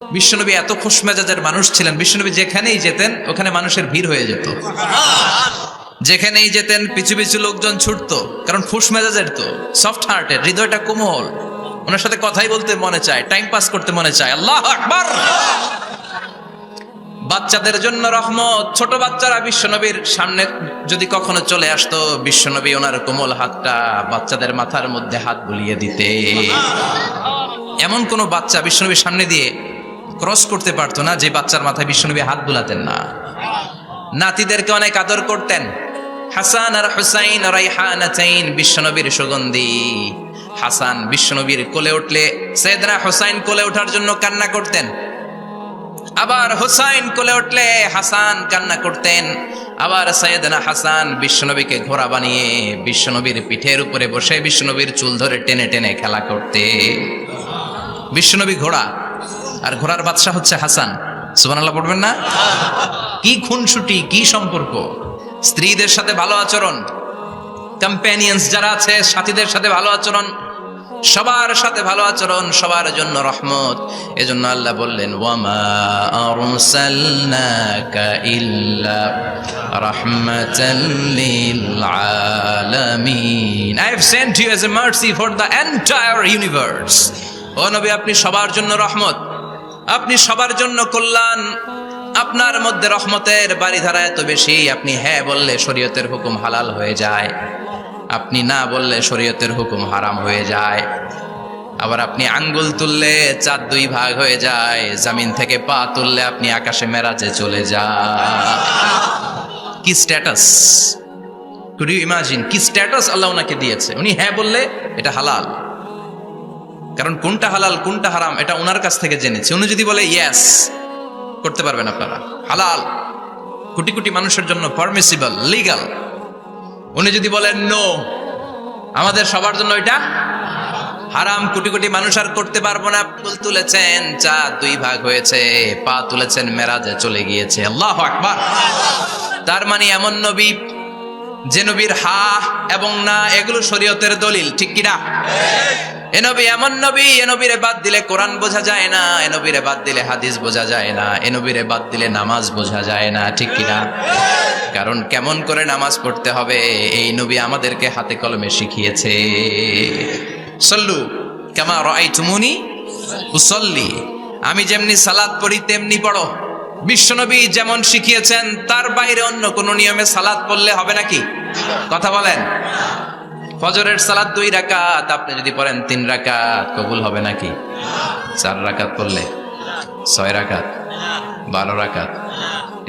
বিশ্বনবী এত খুশ মেজাজের মানুষ ছিলেন, বিশ্বনবী যেখানেই যেতেন ওখানে মানুষের ভিড় হয়ে যেত। যেখানেই যেতেন পিছু পিছু লোকজন ছুটতো, কারণ খুশ মেজাজের তো, সফট হার্টের, হৃদয়টা কোমল, ওনার সাথে কথাই বলতে মনে চায়, টাইম পাস করতে মনে চায়। আল্লাহু আকবার। বাচ্চাদের জন্য রহমত। ছোট বাচ্চারা বিশ্বনবীর সামনে যদি কখনো চলে আসতো, বিশ্বনবী ওনার কোমল হাতটা বাচ্চাদের মাথার মধ্যে হাত বুলিয়ে দিতে। এমন কোন বাচ্চা বিশ্বনবীর সামনে দিয়ে ক্রস করতে পারতো না যে বাচ্চার মাথায় বিশ্বনবী হাত বুলাতেন না। নাতিদেরকে অনেক আদর করতেন। হাসান আর হুসাইন রাইহানাতাইন, বিশ্বনবীর সুগন্ধি। হাসান বিশ্বনবীর কোলে উঠলে সাইয়েদনা হুসাইন কোলে ওঠার জন্য কান্না করতেন, আবার হুসাইন কোলে উঠলে হাসান কান্না করতেন। আবার সাইয়েদনা হাসান বিশ্বনবীকে ঘোড়া বানিয়ে বিশ্বনবীর পিঠের উপরে বসে বিশ্বনবীর চুল ধরে টেনে টেনে খেলা করতে। বিশ্বনবী ঘোড়া, আর ঘোড়ার বাদশা হচ্ছে হাসান। সুবহানাল্লাহ পড়বেন না? কি খুনসুটি, কি সম্পর্ক! স্ত্রীদের সাথে ভালো আচরণ, কম্প্যানিয়ন্স যারা আছে সাথীদের সাথে ভালো আচরণ, সবার সাথে ভালো আচরণ, সবার জন্য রহমত। এজন্য আল্লাহ বললেন, ওয়ামা আরসালনাকা ইল্লা রাহমাতাল লিল আলামিন। I have sent you as a mercy for the entire universe. ও নবী, আপনি সবার জন্য রহমত, আপনি সবার জন্য কল্যাণ। আপনার মধ্যে রহমতের বাড়িধারা এত বেশি, আপনি হ্যাঁ বললে শরীয়তের হুকুম হালাল হয়ে যায়, আপনি না বললে শরীয়তের হুকুম হারাম হয়ে যায়। আবার আপনি আঙ্গুল তুললে চাঁদ দুই ভাগ হয়ে যায়, জমিন থেকে পা তুললে আপনি আকাশে মেরাজে চলে যান। কি স্ট্যাটাস! কুড ইউ ইমাজিন কি স্ট্যাটাস আল্লাহ ওনাকে দিয়েছে। উনি হ্যাঁ বললে এটা হালাল, কারণ কোনটা হালাল কোনটা হারাম এটা ওনার কাছ থেকে জেনেছে। উনি যদি বলে ইয়েস, করতে পারবেন আপনারা, হালাল, কোটি কোটি মানুষের জন্য পারমিসিবল, লিগ্যাল। উনি যদি বলেন নো, আমাদের সবার জন্য এটা হারাম, কোটি কোটি মানুষ আর করতে পারবো না। ফুল তুলেছেন, চাঁদ দুই ভাগ হয়েছে, পা তুলেছেন, মেরাজে চলে গিয়েছে। আল্লাহু আকবার। তার মানে এমন নবী যে নবীর হা এবং না এগুলো শরীয়তের দলিল, ঠিক কিনা? এ নবী এমন নবী, এ নবীরে বাদ দিলে কোরআন বোঝা যায় না, এ নবীরে বাদ দিলে হাদিস বোঝা যায় না, এ নবীরে বাদ দিলে নামাজ বোঝা যায় না, ঠিক কিনা? কারণ কেমন করে নামাজ পড়তে হবে এই নবী আমাদেরকে হাতে কলমে শিখিয়েছে। সল্লু কামা রাআইতুমুনি উসাল্লি, আমি যেমনি সালাত পড়ি তেমনি পড়ো। বিশ্বনবী যেমন শিখিয়েছেন তার বাইরে অন্য কোন নিয়মে সালাত পড়লে হবে নাকি? কথা বলেন। ফজরের সালাত 2 রাকাত, আপনি যদি পড়েন 3 রাকাত, কবুল হবে নাকি? 4 রাকাত পড়লে, 6 রাকাত, 12 রাকাত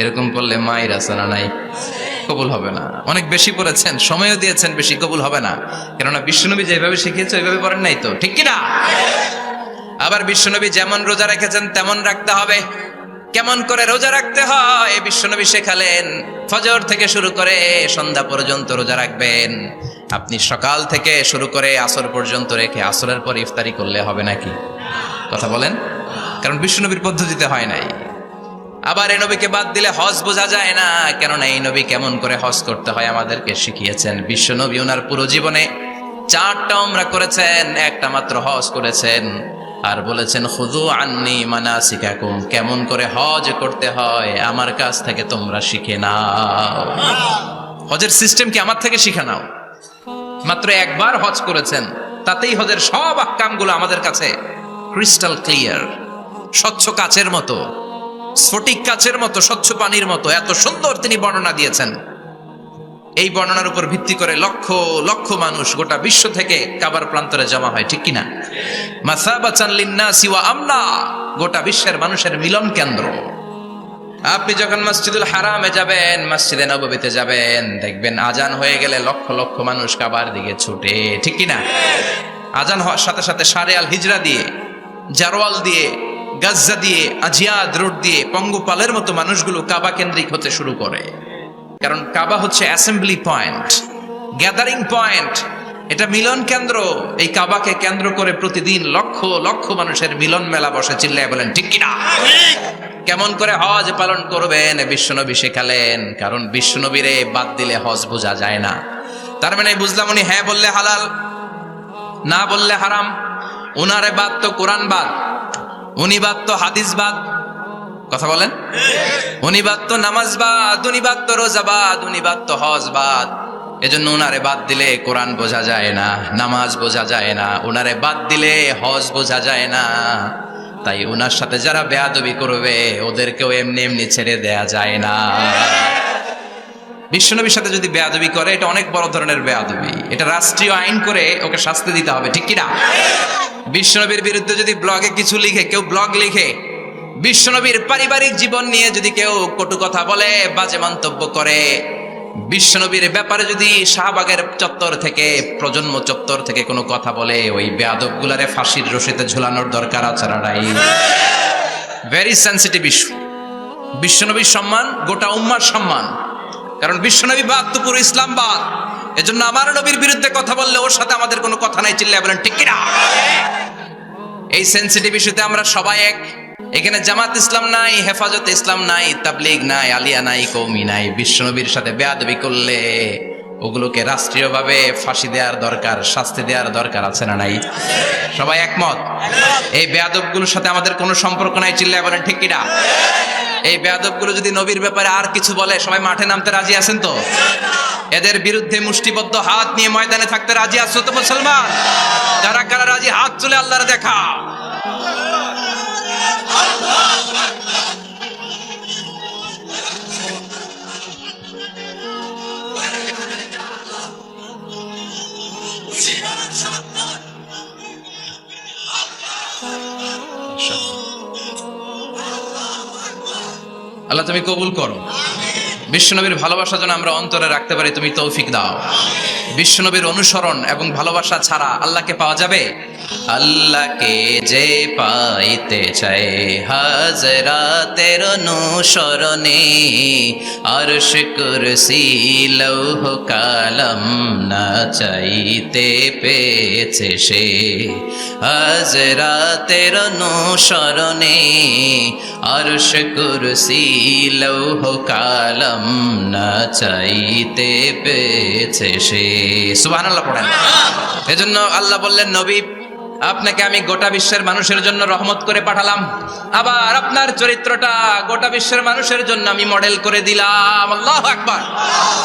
এরকম পড়লে মায়ের আসানা নাই, কবুল হবে না। অনেক বেশি পড়েছেন, সময়ও দিয়েছেন বেশি, কবুল হবে না। কেননা বিশ্বনবী যেভাবে শিখিয়েছে ওইভাবে পড়েন নাই তো, ঠিক কিনা? আবার বিশ্বনবী যেমন রোজা রেখেছেন তেমন রাখতে হবে। কেমন করে রোজা রাখতে হয় বিশ্বনবী শেখালেন। ফজর থেকে শুরু করে সন্ধ্যা পর্যন্ত রোজা রাখবেন। আপনি সকাল থেকে শুরু করে আসর পর্যন্ত রেখে আসরের পর ইফতারি করলে হবে নাকি? কথা বলেন। কারণ বিশ্বনবীর পদ্ধতিতে হয় নাই। আবার এই নবীকে বাদ দিলে হজ বোঝা যায় না, কেননা এই নবী কেমন করে হজ করতে হয় আমাদেরকে শিখিয়েছেন। বিশ্বনবী ওনার পুরো জীবনে 4টা উমরা করেছেন, একটা মাত্র হজ করেছেন। আর বলেছেন খুযু আন্নী মানাসিকাকুম, কেমন করে হজ করতে হয় আমার কাছ থেকে তোমরা শিখে নাও। হজের সিস্টেম কি আমার থেকে শিখে নাও। মাত্র একবার হজ করেছেন, তাতেই হজের সব আহকামগুলো আমাদের কাছে ক্রিস্টাল ক্লিয়ার, স্বচ্ছ কাচের মতো, স্ফটিক কাচের মতো, স্বচ্ছ পানির মতো এত সুন্দর তিনি বর্ণনা দিয়েছেন। এই বর্ণনার উপর ভিত্তি করে লক্ষ লক্ষ মানুষ গোটা বিশ্ব থেকে কাবার প্রান্তরে জমা হয়, ঠিক কিনা? মাসাবাতান লিন্নাসি ওয়া আমনা, গোটা বিশ্বের মানুষের মিলন কেন্দ্র। আপনি যখন মসজিদুল হারামে যাবেন, মসজিদে নববীতে যাবেন, দেখবেন আজান হয়ে গেলে লক্ষ লক্ষ মানুষ কাবার দিকে ছুটে, ঠিক কিনা? আজান হওয়ার সাথে সাথে শারে আল হিজরা দিয়ে, জারওয়াল দিয়ে, গাজ্জা দিয়ে, আজিয়াদ রোড দিয়ে পঙ্গপালের মতো মানুষগুলো কাবা কেন্দ্রিক হতে শুরু করে। কারণ কাবা হচ্ছে অ্যাসেম্বলি পয়েন্ট, গ্যাদারিং পয়েন্ট, এটা মিলন কেন্দ্র। এই কাবাকে কেন্দ্র করে প্রতিদিন লক্ষ লক্ষ মানুষের মিলন মেলা বসে। চিল্লায় বলেন ঠিক কিনা? কেমন করে হজ পালন করবেন বিশ্বনবী শেখালেন। কারণ বিশ্বনবীরে বাদ দিলে হজ বোঝা যায় না। তার মানে বুঝলাম উনি হ্যাঁ বললে হালাল, না বললে হারাম। উনারে বাদ তো কোরআন বাদ, উনি বাদ তো হাদিস বাদ, কথা বলেন। উনি বাদ তো নামাজ বাদ, উনি বাদ তো রোজা বাদ, উনি বাদ তো হজ বাদ। এজন্য উনারে বাদ দিলে কোরআন বোঝা যায় না, নামাজ বোঝা যায় না, উনারে বাদ দিলে হজ বোঝা যায় না। তাই উনার সাথে যারা বেয়াদবি করবে ওদেরকেও এমনি এমনি ছেড়ে দেয়া যায় না। বিশ্বনবীর সাথে যদি বেয়াদবি করে এটা অনেক বড় ধরনের বেয়াদবি, এটা রাষ্ট্রীয় আইন করে ওকে শাস্তি দিতে হবে, ঠিক কিনা? বিশ্বনবীর বিরুদ্ধে যদি ব্লগে কিছু লিখে, কেউ ব্লগ লিখে, বিশ্বনবীর পারিবারিক জীবন নিয়ে যদি কেউ কটু কথা বলে, বাজে মন্তব্য করে, বিশ্বনবীর ব্যাপারে যদি শাহবাগের চত্বর থেকে, প্রজন্ম চত্বর থেকে কোনো কথা বলে, ওই বেয়াদব গুলারে ফাঁসির রশিতে ঝুলানোর দরকার আছে না নাই? Very sensitive issue. বিশ্বনবীর সম্মান গোটা উম্মার সম্মান, কারণ বিশ্বনবী বাদ তো পুরো ইসলাম বাদ। এজন্য আমার নবীর বিরুদ্ধে কথা বললে ওর সাথে আমাদের কোনো কথা নাই, চিল্লায় বলেন ঠিক কিনা? এই সেন্সিটিভ ইস্যুতে আমরা সবাই এক। এখানে জামাত ইসলাম নাই, হেফাজত ইসলাম নাই, তাবলীগ নাই, আলিয়া নাই, কওমি নাই। বিশ্বনবীর সাথে বেয়াদবি করলে ওগুলোকে রাষ্ট্রীয়ভাবে ফাঁসি দেওয়ার দরকার, শাস্তি দেওয়ার দরকার আছে না নাই? সবাই একমত? এই বেয়াদবগুলোর সাথে আমাদের কোনো সম্পর্ক নাই, চিল্লায় বলেন ঠিক কিনা? এই বেয়াদবগুলো যদি নবীর ব্যাপারে আর কিছু বলে সবাই মাঠে নামতে রাজি আছেন তো? এদের বিরুদ্ধে মুষ্টিবদ্ধ হাত নিয়ে ময়দানে থাকতে রাজি আছো তো মুসলমান? যারা কারা রাজি হাত তুলে আল্লাহর দেখা। আল্লাহ তুমি কবুল করো। বিশ্বনবীর ভালোবাসা যেন আমরা অন্তরে রাখতে পারি, তুমি তৌফিক দাও। বিশ্বনবীর অনুসরণ এবং ভালোবাসা ছাড়া আল্লাহকে পাওয়া যাবে? আল্লাহকে যে পাইতে চায় হাজরাতের অনুসরণে, আরশ কুরসি লৌহ কালাম না চাইতে পেয়েছে সে। হাজরাতের অনুসরণে আরশ কুরসি লৌহ কালাম না চাইতে পেয়েছে সে। সুবহানাল্লাহ পড়েন। এজন্য আল্লাহ বললেন, নবী আপনাকে আমি গোটা বিশ্বের মানুষের জন্য রহমত করে পাঠালাম, আবার আপনার চরিত্রটা গোটা বিশ্বের মানুষের জন্য আমি মডেল করে দিলাম। আল্লাহু আকবার।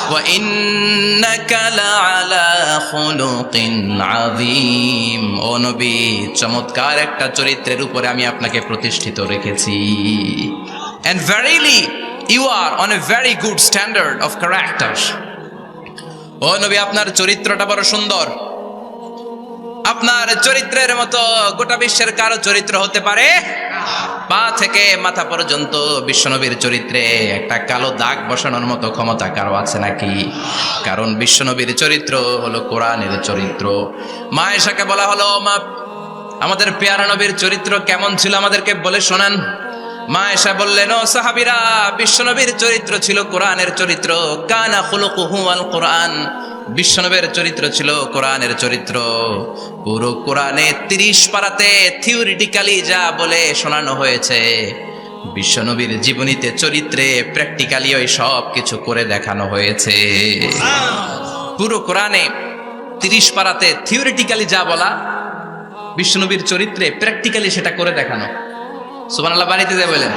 ওয়া ইন্নাকা লাআলা খুলুকিন আযীম। ও নবী, চমৎকার একটা চরিত্রের উপরে আমি আপনাকে প্রতিষ্ঠিত রেখেছি। And verily you are on a very good standard of character. ও নবী, আপনার চরিত্রটা বড় সুন্দর। আপনার চরিত্রের মতো গোটা বিশ্বের কারো চরিত্র হতে পারে? পা থেকে মাথা পর্যন্ত বিশ্বনবীর চরিত্রে একটা কালো দাগ বসানোর মতো ক্ষমতা কারো আছে নাকি? কারণ বিশ্বনবীর চরিত্র হলো কোরআনের চরিত্র। মা আয়েশাকে বলা হলো, মা আমাদের পেয়ারা নবীর চরিত্র কেমন ছিল আমাদেরকে বলে শোনান। মা আয়েশা বললেন, ও সাহাবীরা, বিশ্বনবীর চরিত্র ছিল কোরআনের চরিত্র। কানা খুলুকুহু আল কোরআন। বিশ্বনবীর চরিত্র ছিল কোরআনের চরিত্র। পুরো কোরআনে 30 পারাতে থিওরিটিক্যালি যা বলে শোনানো হয়েছে, বিশ্বনবীর জীবনীতে চরিত্রে প্র্যাকটিক্যালি ওই সব কিছু করে দেখানো হয়েছে। পুরো কোরআনে 30 পারাতে থিওরিটিক্যালি যা বলা, বিশ্বনবীর চরিত্রে প্র্যাকটিক্যালি সেটা করে দেখানো। সুবহানাল্লাহ বাড়িতে যায় বলেন।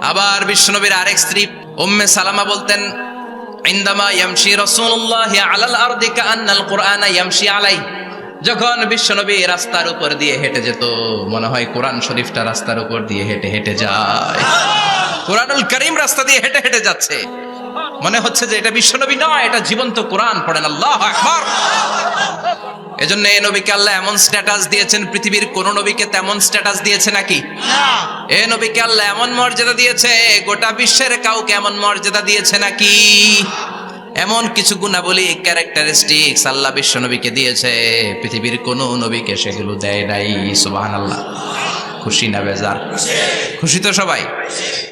আবার বিশ্বনবীর আরেক স্ত্রী উম্মে সালামা বলতেন, ইনদামা ইয়ামশি রাসূলুল্লাহি আলাল আরদি কাআন্নাল কুরআনা ইয়ামশি আলাইহি। যখন বিশ্বনবী রাস্তার উপর দিয়ে হেঁটে যেত, মনে হয় কোরআন শরীফটা রাস্তার উপর দিয়ে হেঁটে হেঁটে যায়। কোরআনুল কারীম রাস্তা দিয়ে হেঁটে হেঁটে যাচ্ছে, মনে হচ্ছে যে এটা বিশ্বনবী নয়, এটা জীবন্ত কোরআন। পড়েন আল্লাহু আকবার। এজন্য এই নবীকে আল্লাহ এমন স্ট্যাটাস দিয়েছেন, পৃথিবীর কোন নবীকে তেমন স্ট্যাটাস দিয়েছে নাকি? এই নবীকে আল্লাহ এমন মর্যাদা দিয়েছে, গোটা বিশ্বের কাউকে এমন মর্যাদা দিয়েছে নাকি? এমন কিছু গুণাবলী, ক্যারেক্টারিস্টিক্স আল্লাহ বিশ্ব নবীকে দিয়েছে, পৃথিবীর কোন নবীকে সেগুলো দেয় নাই। সুবহানাল্লাহ। খুশি না বেজার? খুশি তো সবাই।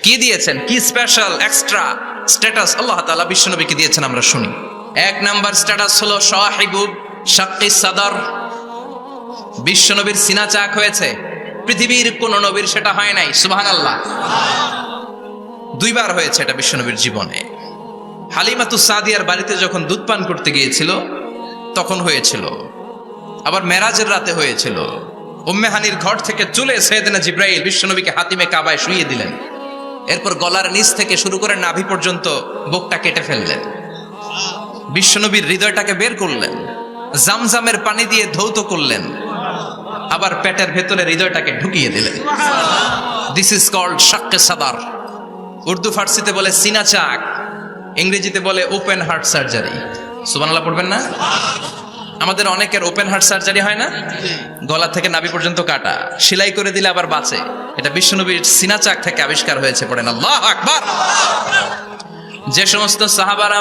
কি দিয়েছেন, কি স্পেশাল এক্সট্রা স্ট্যাটাস আল্লাহ তাআলা বিশ্ব নবীকে দিয়েছেন আমরা শুনি। এক নাম্বার স্ট্যাটাস হলো সাহিবু শাক্কিস সাদর। বিশ্ব নবীর সিনা চাক হয়েছে, পৃথিবীর কোন নবীর সেটা হয় নাই। সুবহানাল্লাহ। 2 বার হয়েছে এটা বিশ্ব নবীর জীবনে। হালিমাতুস সাদিয়ার বাড়িতে যখন দুধ পান করতে গিয়েছিল তখন হয়েছিল, আবার মেরাজের রাতে হয়েছিল, উম্মে হানির ঘর থেকে চলে সাইয়েদনা জিবরাইল বিশ্বনবীকে হাতিমে কাবায় শুইয়ে দিলেন। এরপর গলার নিচ থেকে শুরু করে নাভি পর্যন্ত বুকটা কেটে ফেললেন, বিশ্বনবীর হৃদয়টাকে বের করলেন, জামজামের পানি দিয়ে ধৌত করলেন, আবার পেটের ভেতরে হৃদয়টাকে ঢুকিয়ে দিলেন। দিস ইজ কল্ড শাক্কে সাদার। উর্দু ফার্সিতে বলে সিনা চাক, ইংরেজিতে বলে ওপেন হার্ট সার্জারি। সুবহানাল্লাহ পড়বেন না? আমাদের অনেকের ওপেন হার্ট সার্জারি হয় না, গলা থেকে নাভি পর্যন্ত কাটা, সেলাই করে দিলে আবার বাঁচে। এটা বিশ্বনবীর সিনা চাক থেকে আবিষ্কার হয়েছে। পড়েন আল্লাহু আকবার। যে সমস্ত সাহাবারা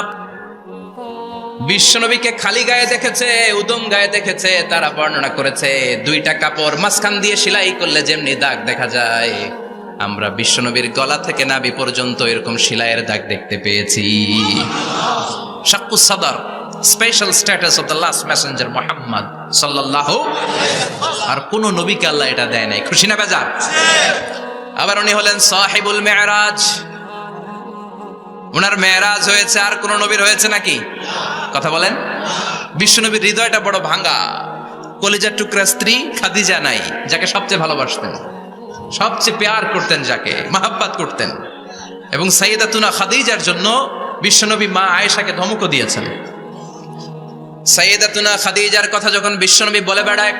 বিশ্বনবীকে খালি গায়ে দেখেছে, উদম গায়ে দেখেছে, তারা বর্ণনা করেছে দুইটা কাপড় মাঝখান দিয়ে সেলাই করলে যেমনি দাগ দেখা যায়, আমরা বিশ্বনবীর গলা থেকে নাভি পর্যন্ত এরকম সেলাইয়ের দাগ দেখতে পেয়েছি। শাক্কুস সাদর, special status of the last Messenger Muhammad সাল্লাল্লাহু। আর কোন নবীকে আল্লাহ এটা দেয় নাই। খুশি না বেজার? আবার উনি হলেন সাহিবুল মেরাজ। ওনার মেরাজ হয়েছে, আর কোন নবীর হয়েছে নাকি? কথা বলেন। বিশ্বনবীর হৃদয়টা বড় ভাঙা, কলিজার টুকরা স্ত্রী খাদিজা নাই, যাকে সবচেয়ে ভালোবাসতেন, সবচেয়ে প্যার করতেন, যাকে মাহাব্বাত করতেন। এবং সাইয়েদাতুনা খাদিজার জন্য বিশ্বনবী মা আয়েশাকে ধমকও দিয়েছেন। সাইয়েদাতুনা খাদিজার কথা যখন বিশ্বনবী বলে বেড়ায়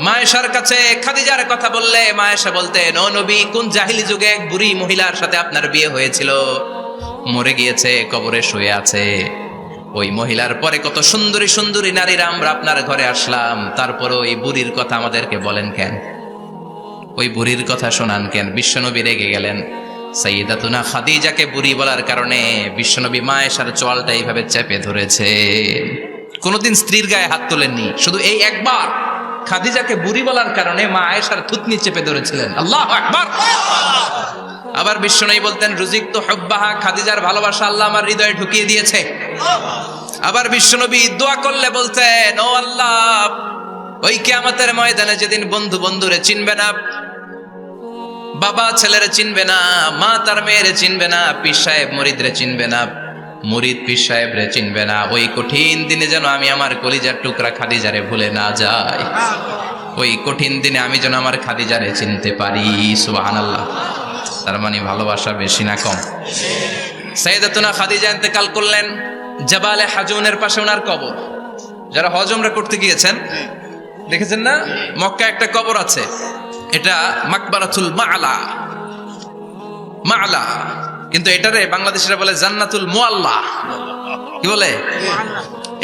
মা আয়েশার কাছে, খাদিজার কথা বললে মা আয়েশা বলতেন, ও নবী, কোন জাহিলি যুগে এক বুড়ি মহিলার সাথে আপনার বিয়ে হয়েছিল, মরে গিয়েছে, কবরে শুয়ে আছে। ওই মহিলার পরে কত সুন্দরী সুন্দরী নারীরা আমরা আপনার ঘরে আসলাম, তারপরে ওই বুড়ির কথা আমাদেরকে বলেন কেন? ওই বুড়ির কথা শোনান কেন? বিশ্বনবী রেগে গেলেন। সাইয়েদাতুনা খাদিজাকে বুড়ি বলার কারণে বিশ্বনবী মা আয়েশার চোয়ালটা এইভাবে চেপে ধরেছে। কোনোদিন স্ত্রীর গায়ে হাত তোলেননি, শুধু এই একবার খাদিজাকে বুড়ি বলার কারণে মা আয়েশার থুতনি চেপে ধরেছিলেন। আল্লাহু আকবার। আবার বিশ্বনবী বলতেন, রুজিকতু হুব্বাহা, খাদিজার ভালোবাসা আল্লাহ আমার হৃদয়ে ঢুকিয়ে দিয়েছে। আবার বিশ্বনবী দোয়া করলে বলতেন, ও আল্লাহ, ওই কিয়ামতের ময়দানে যেদিন বন্ধু বন্ধুরে চিনবে না, বাবা ছেলেরে চিনবে না, মা তার মেয়েরে চিনবে না, পীর সাহেব মুরিদরে চিনবে না, মুরিদ পীর সাহেবরে চিনবে না, ওই কঠিন দিনে যেন আমি আমার কলিজার টুকরা খাদিজারে ভুলে না যাই। ওই কঠিন দিনে আমি যেন আমার খাদিজারে চিনতে পারি। সুবহানাল্লাহ। তার মানে ভালোবাসা বেশি না কম? সাইয়েদাতুনা খাদিজা ইন্তেকাল করলেন, জাবালে হাজুনের পাশে ওনার কবর। যারা হজ উমরা করতে গিয়েছেন দেখেছেন না, মক্কা একটা কবর আছে, এটা মাকবারাতুল মা'লা। মা'লা, কিন্তু এটারে বাংলাদেশিরা বলে জান্নাতুল মুআল্লা। কি বলে?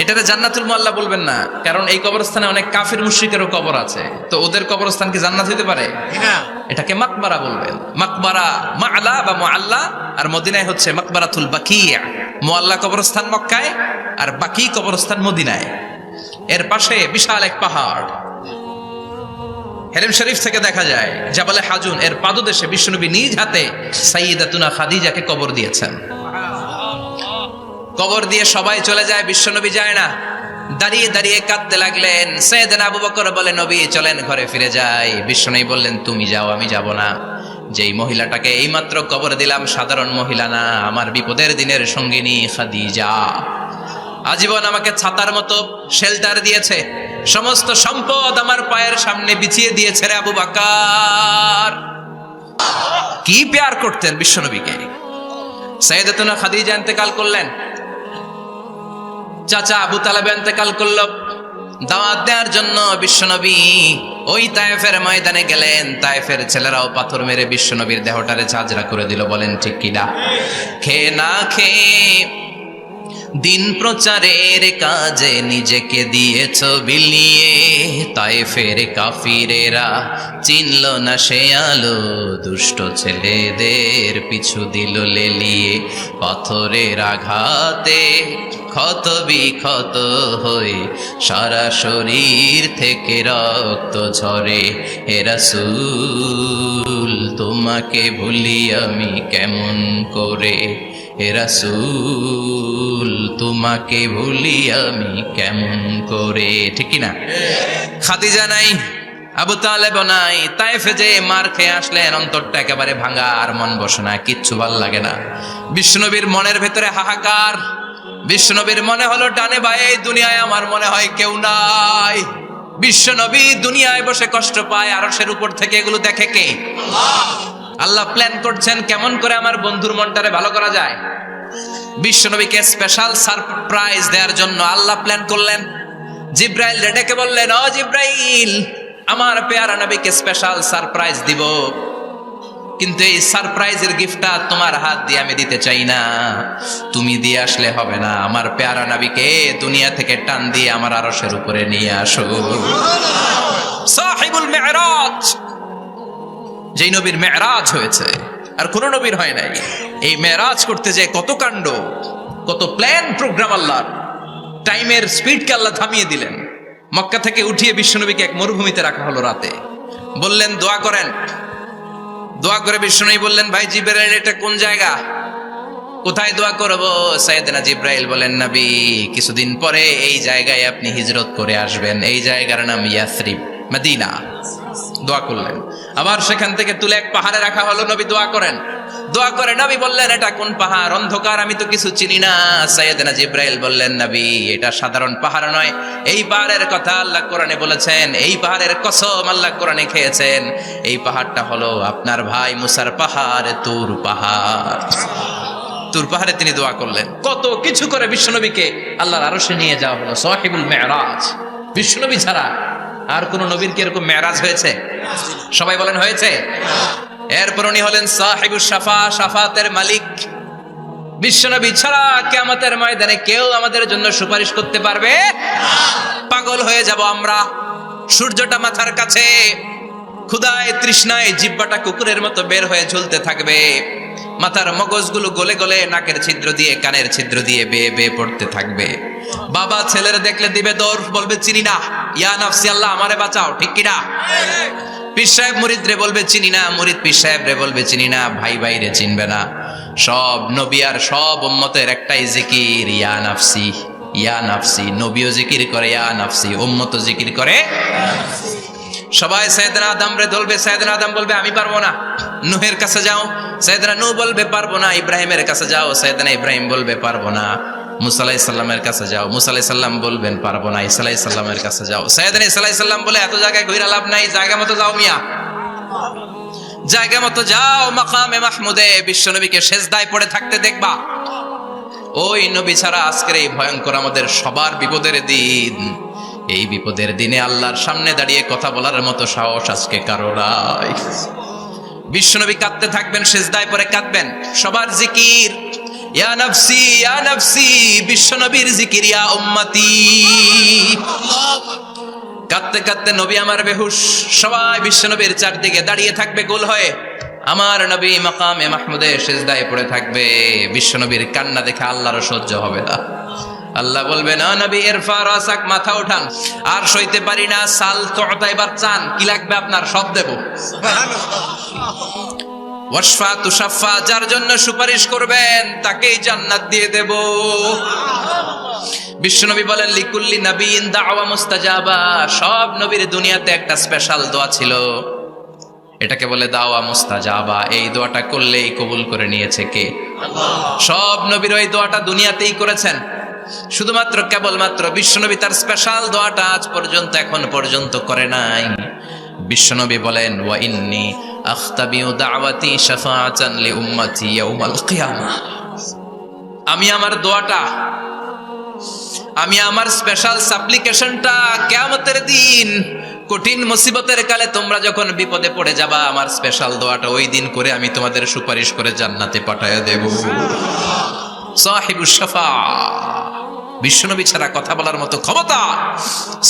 এটারে জান্নাতুল মুআল্লা বলবেন না, কারণ এই কবরস্থানে অনেক কাফির মুশরিকেরও কবর আছে, তো ওদের কবরস্থান কি জান্নাত হতে পারে? এটাকে মাকবারা বলবেন। মাকবারা মা'লা বা মুআল্লা, আর মদিনায় হচ্ছে মাকবারাতুল বাকিয়া। মুআল্লা কবরস্থান মক্কায়, আর বাকি কবরস্থান মদিনায়। এর পাশে বিশাল এক পাহাড়, হেরেম শরীফ থেকে দেখা যায় জাবালে হাজুন, এর পাদদেশে বিশ্বনবী নিজ হাতে সাইয়েদাতুনা খাদিজাকে কবর দিয়েছেন। কবর দিয়ে সবাই চলে যায়, বিশ্বনবী যায় না। দাঁড়িয়ে দাঁড়িয়ে কাঁদতে লাগলেন। সাইয়েদনা আবু বকর বলে, নবী চলেন ঘরে ফিরে যাই। বিশ্বনবী বললেন, তুমি যাও, আমি যাব না। যেই মহিলাটাকে এইমাত্র কবর দিলাম সাধারণ মহিলা না, আমার বিপদের দিনের সঙ্গিনী খাদিজা। আজীবন আমাকে ছাতার মতো শেল্টার দিয়েছে, সমস্ত সম্পদ আমার পায়ের সামনে বিছিয়ে দিয়েছে রে আবু বকর। কি প্যার করতেন বিশ্বনবীকে। সাইয়েদাতুনা খাদিজা ইন্তেকাল করলেন, চাচা আবু তালেব ইন্তেকাল করল। দাওয়াত দেওয়ার জন্য বিশ্বনবী ওই তায়েফের ময়দানে গেলেন। তায়েফের ছেলেরাও পাথর মেরে বিশ্বনবীর দেহটারে ঝাঁঝরা করে দিল। বলেন ঠিক কিনা? খেয়ে না খেয়ে দিন প্রচারের কাজে নিজেকে দিয়েছ বিলিয়ে, তায়েফের কাফিরেরা চিনল না সে আলো, দুষ্ট ছেলেদের পিছু দিল লেলিয়ে। পাথরের আঘাতে ক্ষত বিক্ষত হয়ে সারা শরীর থেকে রক্ত ঝরে। হে রাসূল, তোমাকে ভুলি আমি কেমন করে? হে রাসূল, তোমাকে ভুলি আমি কেমন করে? ঠিক না? খাদিজা নাই, আবু তালেব নাই, তায়েফে যে মার খেয়ে আসলেন, অন্তরটা একেবারে ভাঙা, আর মন বসে না, কিচ্ছু ভাল লাগে না। বিশ্বনবীর মনের ভেতরে হাহাকার। বিশ্বনবীর মনে হলো, ডানে বায়ে এই দুনিয়ায় আমার মনে হয় কেউ নাই। বিশ্ব নবী দুনিয়ায় বসে কষ্ট পায়, আরশের উপর থেকে এগুলো দেখে কে? আল্লাহ প্ল্যান করছেন কেমন করে আমার বন্ধুর মনটারে ভালো করা যায়। বিশ্ব নবীকে স্পেশাল সারপ্রাইজ দেওয়ার জন্য আল্লাহ প্ল্যান করলেন। জিব্রাইল ডেকে বললেন, ও জিব্রাইল, আমার পেয়ারা নবীকে স্পেশাল সারপ্রাইজ দিব, কিন্তু এই সারপ্রাইজের গিফটটা তোমার হাত দিয়ে আমি দিতে চাই না, তুমি দিয়ে আসলে হবে না। আমার পেয়ারা নবীকে দুনিয়া থেকে টান দিয়ে আমার আরশের উপরে নিয়ে আসো। সাহিবুল মেরাজ, যেই নবীর মেরাজ হয়েছে আর কোন নবীর হয় নাই। এই মেরাজ করতে যে কত কাণ্ড, কত প্ল্যান প্রোগ্রাম আল্লাহর। টাইমের স্পিডকে আল্লাহ থামিয়ে দিলেন। মক্কা থেকে উঠিয়ে বিশ্বনবীকে এক মরুভূমিতে রাখা হলো রাতে। বললেন দোয়া করেন। দোয়া করে বিশ্বনবী বললেন, ভাই জিবরাইল, এটা কোন জায়গা, কোথায় দোয়া করব? সাইয়েদনা জিবরাইল বলেন, নবী, কিছুদিন পরে এই জায়গায় আপনি হিজরত করে আসবেন, এই জায়গার নাম ইয়াসরিব, মদিনা। দোয়া করলেন। আবার সেখান থেকে তুলে এক পাহাড়ে রাখা হলো। নবী দোয়া করেন। দোয়া করে নবী বললেন, এটা কোন পাহাড়? অন্ধকার, আমি তো কিছু চিনি না। সাইয়েদনা জিবরাইল বললেন, নবী, এটা সাধারণ পাহাড় নয়, এই পাহাড়ের কথা আল্লাহ কোরআনে বলেছেন, এই পাহাড়ের কসম আল্লাহ কোরআনে খেয়েছেন। এই পাহাড়টা হলো আপনার ভাই মুসার পাহাড়, তুর পাহাড়। তুর পাহাড়ে তিনি দোয়া করলেন। কত কিছু করে বিশ্বনবীকে আল্লাহর আরশে নিয়ে যাওয়া হলো। সাহিবুল মেরাজ। বিশ্বনবী ছাড়া আর কোন নবীর কি এরকম মেরাজ হয়েছে? সবাই বলেন হয়েছে। এরপর উনি হলেন সাহিবুস শাফা, শাফাতের মালিক। বিশ্বনবী ছাড়া কিয়ামতের ময়দানে কেউ আমাদের জন্য সুপারিশ করতে পারবে? পাগল হয়ে যাব আমরা। সূর্যটা মাথার কাছে, ক্ষুধায় তৃষ্ণায় জিহ্বাটা কুকুরের মতো বের হয়ে ঝুলতে থাকবে। মাথার মগজগুলো গলে গলে নাকের ছিদ্র দিয়ে, কানের ছিদ্র দিয়ে বেয়ে বেয়ে পড়তে থাকবে। বাবা ছেলের দেখলে দিবে দৌড়, বলবে চিনি না, ইয়া নাফসি, আল্লাহ আমারে বাঁচাও, ঠিক কিনা? পীর সাহেব মুরিদ রে বলবে চিনি না, মুরিদ পীর সাহেব রে বলবে চিনি না, ভাই ভাই রে চিনবে না। সব নবী আর সব উম্মতের একটাই জিকির, ইয়া নাফসি, ইয়া নাফসি। নবীও জিকির করে ইয়া নাফসি, উম্মতও জিকির করে। সবাই সাইয়েদনা আদম রে ধরবে, সাইয়েদনা আদম বলবে আমি পারবো না। নূহের কাছে যাও, সাইয়েদনা নূহ বলবে পারবো না। ইব্রাহিমের কাছে যাও, সাইয়েদনা ইব্রাহিম বলবে পারবো না। মুসা আলাইহিস সালামের কাছে যাও, মুসা আলাইহিস সালাম বলবেন পারবো না। ঈসা আলাইহিস সালামের কাছে যাও, সাইয়েদনা ঈসা আলাইহিস সালাম বলে এত জায়গায় ঘুরে লাভ নাই, জায়গা মতো যাও মিয়া, জায়গা মতো যাও। মাকামে মাহমুদে বিশ্বনবীকে সেজদায় পড়ে থাকতে দেখবা। ওই নবী ছাড়া আজকের এই ভয়ঙ্কর আমাদের সবার বিপদের দিন। এই বিপদের দিনে আল্লাহর সামনে দাঁড়িয়ে কথা বলার মতো সাহস আজকে কারো নাই। বিশ্বনবী কাঁদতে থাকবেন, সেজদায় পড়ে কাঁদবেন। সবার জিকির ইয়া নাফসি, ইয়া নাফসি। বিশ্বনবীর জিকির ইয়া উম্মতি। কাঁদতে কাঁদতে নবী আমার বেহুশ। সবাই বিশ্বনবীর চারদিকে দাঁড়িয়ে থাকবে গোল হয়ে। আমার নবী মাকামে মাহমুদে সেজদায় পড়ে থাকবে। বিশ্বনবীর কান্না দেখে আল্লাহর সহ্য হবে না। আল্লাহ বলবে, না নবী, ইরফা রাসাক, মাথা উঠান, আর সইতে পারি না। সাল তোতা, এবার চান, কি লাগবে আপনার, সব দেব। ওয়াশফা তুশাফা, যার জন্য সুপারিশ করবেন তাকেই জান্নাত দিয়ে দেব। বিশ্বনবী বলেন, লিকুল্লি নবীন দাওয়া মুস্তাজাবা। সব নবীর দুনিয়াতে একটা স্পেশাল দোয়া ছিল, এটাকে বলে দাওয়া মুস্তাজাবা। এই দোয়াটা করলেই কবুল করে নিয়েছে কে? আল্লাহ। সব নবীর ওই দোয়াটা দুনিয়াতেই করেছেন। শুধুমাত্র কেবলমাত্র বিশ্বনবী তার স্পেশাল দোয়াটা আজ পর্যন্ত, এখন পর্যন্ত করে নাই। বিশ্বনবী বলেন, ওয়া ইন্নী আখতাবিউ দাওয়াতি শাফাআতান লি উম্মতি ইয়াউমাল কিয়ামাহ। আমি আমার দোয়াটা, আমি আমার স্পেশাল সাপ্লিকেশনটা কিয়ামতের দিন, কঠিন মুসিবতের কালে তোমরা যখন বিপদে পড়ে যাবা, আমার স্পেশাল দোয়াটা ওই দিন করে আমি তোমাদের সুপারিশ করে জান্নাতে পাঠায় দেব। সাহিবুস শাফা। বিশ্বনবী ছাড়া কথা বলার মতো ক্ষমতা,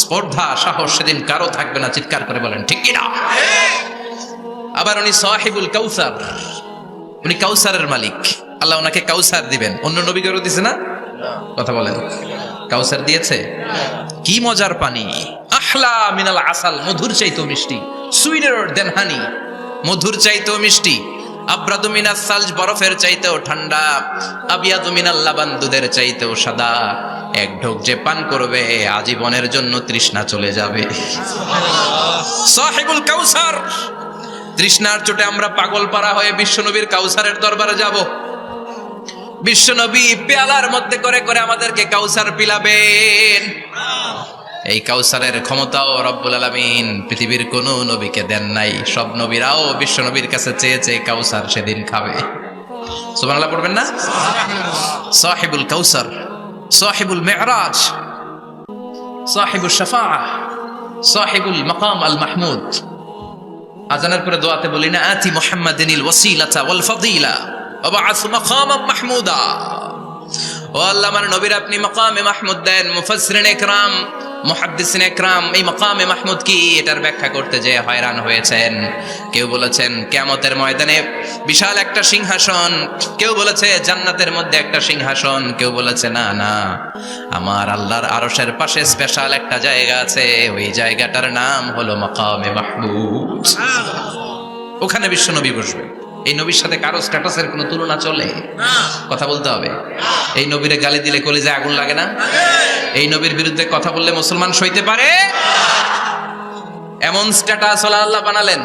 স্পর্ধা, সাহস সেদিন কারো থাকবে না। চিৎকার করে বলেন ঠিক কিনা? আবার উনি সাহিবুল কাউসার, উনি কাউসারের মালিক। আল্লাহ ওনাকে কাউসার দিবেন। অন্য নবীকেও দিছে না? কথা বলেন, কাউসার দিয়েছে। কি মজার পানি, আহলা মিনাল আসাল, মধুর চাইতেও মিষ্টি। সুইটার দেন হানি, মধুর চাইতেও মিষ্টি। আব্রাদু মিনাস সালজ, বরফের চাইতেও ঠান্ডা। আবিয়াদু মিনাল লাবান, দুধের চাইতেও সাদা। এক ঢোক যে পান করবে আজীবনের জন্য তৃষ্ণা চলে যাবে। সাহিবুল কাউসার। তৃষ্ণার চোটে আমরা পাগল পারা হয়ে বিশ্বনবীর কাউসারের দরবারে যাব। বিশ্বনবী পেয়ালার মধ্যে করে করে আমাদেরকে কাউসার পিলাবেন। এই কাউসারের ক্ষমতাও রব্বুল আলামিন পৃথিবীর কোনো নবীকে দেন নাই। সব নবীরাও বিশ্ব নবীর কাছে চেয়েছে কাউসার সেদিন খাবে। সুবহানাল্লাহ পড়বেন না? সাহিবুল কাউসার, সাহিবুল মিরাজ, সাহিবুল শাফাআহ, সাহিবুল মাকাম আল মাহমুদ। আজানের পরে দোয়াতে বলি না, আতি মুহাম্মাদিনিল ওয়াসিলাতা ওয়াল ফাদিলা ওয়া বা'আস মাকামান মাহমুদা। ও আল্লাহ, আমার নবীর আপনি মাকামে মাহমুদ দেন। মুফাসসিরিন ইকরাম, মুহাদ্দিসিন ইকরাম এই মাকামে মাহমুদ কি এটার ব্যাখ্যা করতে যে হয়রান হয়েছেন। কেউ বলেছেন কিয়ামতের ময়দানে বিশাল একটা সিংহাসন, কেউ বলেছে জান্নাতের মধ্যে একটা সিংহাসন, কেউ বলেছে না না, আমার আল্লাহর আরশের পাশে স্পেশাল একটা জায়গা আছে, ওই জায়গাটার নাম হলো মাকামে মাহমুদ। ওখানে বিশ্ব নবী বসবে। এই নবীর সাথে কারো স্ট্যাটাসের কোনো তুলনা চলে? কথা বলতে হবে। এই নবীরে গালি দিলে কলিজায় আগুন লাগে না? এই নবীর বিরুদ্ধে কথা বললে মুসলমান সইতে পারে? এমন স্ট্যাটাস আল্লাহ বানালেন,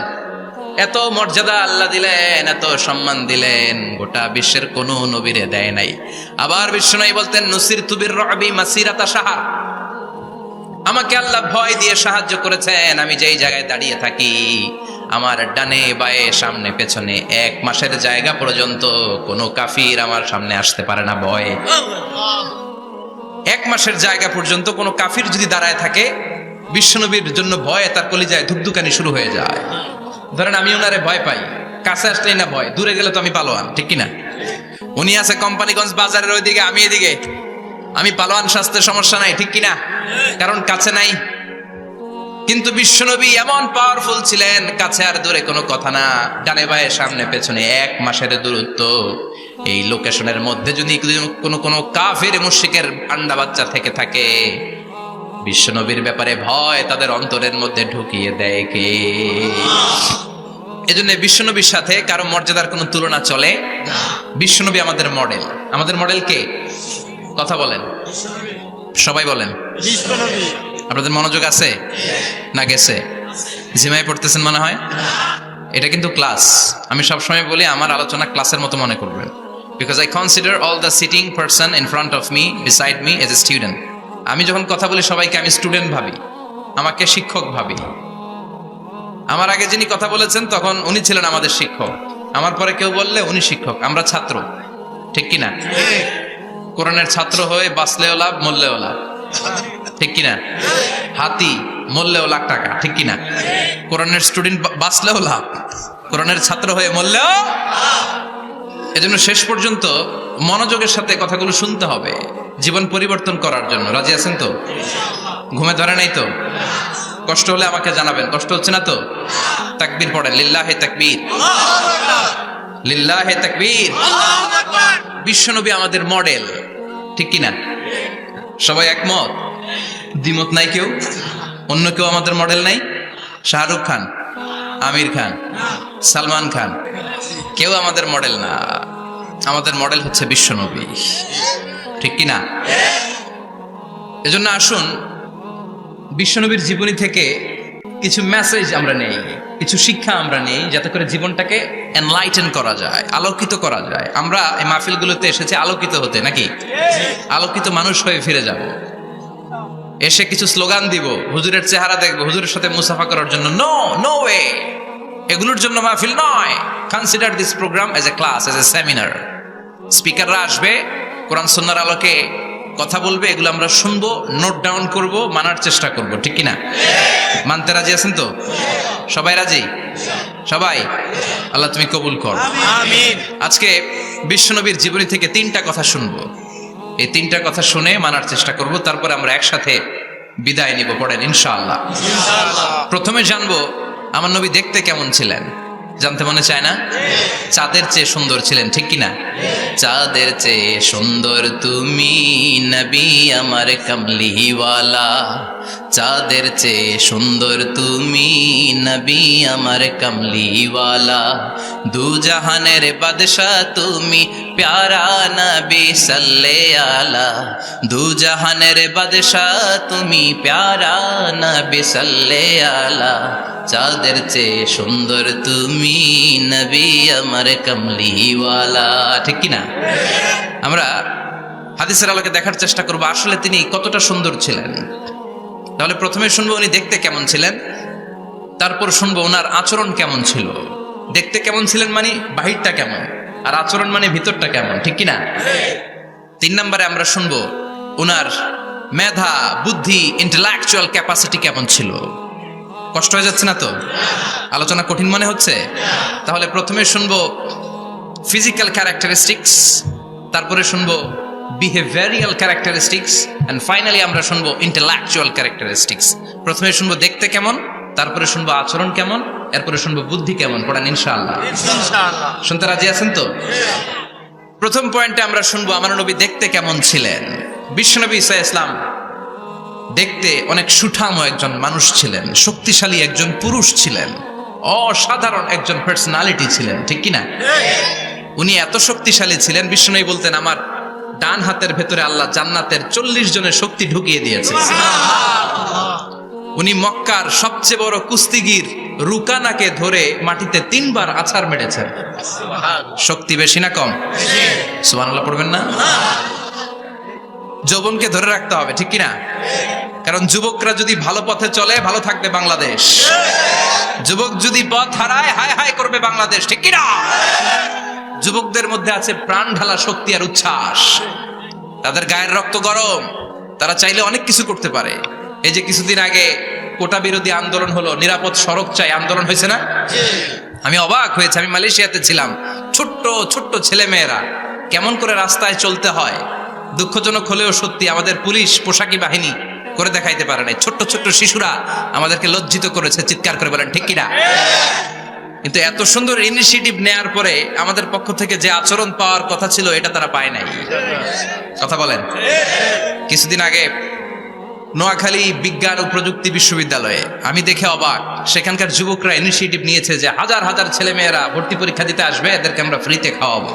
এত মর্যাদা আল্লাহ দিলেন, এত সম্মান দিলেন, গোটা বিশ্বের কোনো নবীরে দেয় নাই। আবার বিশ্বনবী বলতেন, নুসিরতু বির-রু'বি মাসিরাতা শাহর, আমাকে আল্লাহ ভয় দিয়ে সাহায্য করেছেন। আমি যেই জায়গায় দাঁড়িয়ে থাকি, আমার ডানে বায়ে সামনে পেছনে 1 মাসের জায়গা পর্যন্ত কোনো কাফির আমার সামনে আসতে পারে না ভয়ে। 1 মাসের জায়গা পর্যন্ত কোনো কাফির যদি দাঁড়ায় থাকে, বিশ্বনবীর জন্য ভয়ে তার কলিজায় ধুকধুকানি শুরু হয়ে যায়। ধরেন আমি ওনারে ভয় পাই, কাছে আসলেই না ভয়, দূরে গেলে তো আমি পালোয়ান, ঠিক কিনা? উনি আছে কোম্পানিগঞ্জ বাজারের ওইদিকে, আমি এদিকে, আমি পালোয়ান, স্বাস্থ্যের সমস্যা নাই, ঠিক কিনা? কারণ কাছে নাই। কিন্তু বিশ্বনবী এমন পাওয়ারফুল ছিলেন, কাছে আর দূরে কোনো কথা না, ডানে বায়ে সামনে পেছনে 1 মাসের দূরত্ব। এই লোকেশনের মধ্যে যদি কোনো কাফের মুশরিকের আন্ডা বাচ্চা থেকে থাকে, বিশ্বনবীর ব্যাপারে ভয় তাদের অন্তরের মধ্যে ঢুকিয়ে দেয় কে? এজন্য বিশ্বনবীর সাথে কারো মর্যাদার কোনো তুলনা চলে? বিশ্বনবী আমাদের মডেল। আমাদের মডেল কে? কথা বলেন, সবাই বলেন। আপনাদের মনোযোগ আছে না গেছে? জিমাই পড়তেছেন মনে হয়। এটা কিন্তু ক্লাস। আমি সবসময় বলি আমার আলোচনা ক্লাসের মতো মনে করবেন, because I consider all the sitting person in front of me, beside me as a student. আমি যখন কথা বলি সবাইকে আমি স্টুডেন্ট ভাবি, আমাকে শিক্ষক ভাবি। আমার আগে যিনি কথা বলেছেন তখন উনি ছিলেন আমাদের শিক্ষক, আমার পরে কেউ বললে উনি শিক্ষক, আমরা ছাত্র, ঠিক কিনা? কোরআনের ছাত্র হয়ে বাঁচলেও লাভ, মরলেও লাভ, ঠিক কিনা? হাতি মরলেও লাখ টাকা, ঠিক কিনা? কোরআনের স্টুডেন্ট বাঁচলেও লাভ, কোরআনের ছাত্র হয়ে মরলেও। এজন্য শেষ পর্যন্ত মনোযোগের সাথে কথাগুলো শুনতে হবে, জীবন পরিবর্তন করার জন্য। রাজি আছেন তো? ঘুমে ধরে নাই তো? কষ্ট হলে আমাকে জানাবেন। কষ্ট হচ্ছে না তো? তাকবীর পড়েন, লিল্লাহে তাকবীর, লিল্লাহে তাকবীর। বিশ্বনবী আমাদের মডেল, ঠিক কিনা? সবাই একমত? দ্বিমত নাই কেউ? অন্য কেউ আমাদের মডেল নাই? শাহরুখ খান, আমির খান, সালমান খান, কেউ আমাদের মডেল না। আমাদের মডেল হচ্ছে বিশ্বনবী, ঠিক কিনা? এজন্য আসুন বিশ্বনবীর জীবনী থেকে কিছু মেসেজ আমরা নেই, কিছু শিক্ষা আমরা নেই, যাতে করে জীবনটাকে এনলাইটেন করা যায়, আলোকিত করা যায়। আমরা এই মাহফিলগুলোতে এসেছি আলোকিত হতে, নাকি? আলোকিত মানুষ হয়ে ফিরে যাব। এসে কিছু স্লোগান দিব, হুজুরের চেহারা দেখবো, হুজুরের সাথে মুসাফা করার জন্য। No, no way. এগুলোর জন্য মাহফিল নয়। Consider this program as a class, as a seminar. স্পিকাররা আসবে, কোরআন সুন্নাহর আলোকে কথা বলবে, এগুলো আমরা শুনবো, নোট ডাউন করব, মানার চেষ্টা করব, ঠিক কিনা? মানতে রাজি আছেন তো? সবাই রাজি? সবাই? আল্লাহ তুমি কবুল কর, আমিন। আজকে বিশ্বনবীর জীবনী থেকে 3টা কথা শুনবো। এই 3টা কথা শুনে মানার চেষ্টা করব, তারপরে আমরা একসাথে বিদায় নিব। পড়েন ইনশাআল্লাহ। প্রথমে জানবো আমার নবী দেখতে কেমন ছিলেন। জানতে মনে চায় না? চাঁদের চেয়ে সুন্দর ছিলেন, ঠিক কিনা? চাঁদের চেয়ে সুন্দর তুমি নবী আমার কামলিওয়ালা, চাঁদের চেয়ে সুন্দর তুমি নবী আমার কামলিওয়ালা, দু জাহানের বাদশা তুমি প্যারা নবী সাল্লে আলা, দু জাহানের বাদশা তুমি প্যারা নবী সাল্লে আলা, চাঁদের চেয়ে সুন্দর তুমি নবী আমার কামলিওয়ালা, ঠিক কিনা? আমরা হাদিসের আলোকে দেখার চেষ্টা করবো আসলে তিনি কতটা সুন্দর ছিলেন। তাহলে প্রথমে শুনবো উনি দেখতে কেমন ছিলেন, তারপর শুনবো ওনার আচরণ কেমন ছিল। দেখতে কেমন ছিলেন মানে বাহিরটা কেমন, আর আচরণ মানে ভিতরটা কেমন, ঠিক কিনা? 3 নম্বরে আমরা শুনবো ওনার মেধা, বুদ্ধি, ইন্টেলেকচুয়াল ক্যাপাসিটি কেমন ছিল। কষ্ট হয়ে যাচ্ছে না তো? আলোচনা কঠিন মনে হচ্ছে? তাহলে প্রথমে শুনবো ফিজিক্যাল ক্যারেক্টারিস্টিক্স, তারপরে শুনবো বিহেভিয়ারাল ক্যারেক্টারিস্টিক্স, এন্ড ফাইনালি আমরা শুনবো ইন্টেলেকচুয়াল ক্যারেক্টারিস্টিক্স। প্রথমে শুনবো দেখতে কেমন, তারপরে শুনবো আচরণ কেমন, এরপরে শুনবো বুদ্ধি কেমন। পড়ান ইনশাআল্লাহ। শুনতে রাজি আছেন তো? প্রথম পয়েন্টে আমরা শুনবো আমার নবী দেখতে কেমন ছিলেন। বিশ্বনবী ঈসা ইসলাম দেখতে অনেক সুঠাম একজন মানুষ ছিলেন, শক্তিশালী একজন পুরুষ ছিলেন, অসাধারণ একজন পার্সোনালিটি ছিলেন, ঠিক কিনা? উনি এত শক্তিশালী ছিলেন, বিশ্বনবী বলতেন আমার ডান হাতের ভেতরে আল্লাহ জান্নাতের 40 জনের শক্তি ঢুকিয়ে দিয়েছে। উনি মক্কার সবচেয়ে বড় কুস্তিগির রুকানাকে ধরে মাটিতে 3 বার আছাড় মেরেছেন। শক্তি বেশি না কম? সুবহানাল্লাহ পড়বেন না? যৌবনকে ধরে রাখতে হবে, ঠিক কিনা? কারণ যুবকরা যদি ভালো পথে চলে ভালো থাকবে বাংলাদেশ, যুবক যদি পথ হারায় হায় হায় করবে বাংলাদেশ, ঠিক কিনা? যুবকদের মধ্যে আছে প্রাণ ঢালা শক্তি আর উচ্ছ্বাস, তাদের গায়ের রক্ত গরম, তারা চাইলে অনেক কিছু করতে পারে। এই যে কিছুদিন আগে কোটা বিরোধী আন্দোলন হলো, নিরাপদ সড়ক চাই আন্দোলন হয়েছে না? আমি অবাক হয়েছে, আমি মালয়েশিয়াতে ছিলাম, ছোট্ট ছোট্ট ছেলে মেয়েরা কেমন করে রাস্তায় চলতে হয় দুঃখজনক হলেও সত্যি আমাদের পুলিশ পোশাকি বাহিনী করে দেখাইতে পারে নাই। ছোট্ট ছোট্ট শিশুরা আমাদেরকে লজ্জিত করেছে, চিৎকার করে বলেন ঠিক কিনা? কিন্তু এত সুন্দর ইনিশিয়েটিভ নেয়ার পরে আমাদের পক্ষ থেকে যে আচরণ পাওয়ার কথা ছিল এটা তারা পায় নাই। কথা বলেন। কিছুদিন আগে নোয়াখালী বিজ্ঞান ও প্রযুক্তি বিশ্ববিদ্যালয়ে আমি দেখে অবাক, সেখানকার যুবকরা ইনিশিয়েটিভ নিয়েছে যে হাজার হাজার ছেলে মেয়েরা ভর্তি পরীক্ষা দিতে আসবে, এদেরকে আমরা ফ্রিতে খাওয়াবো,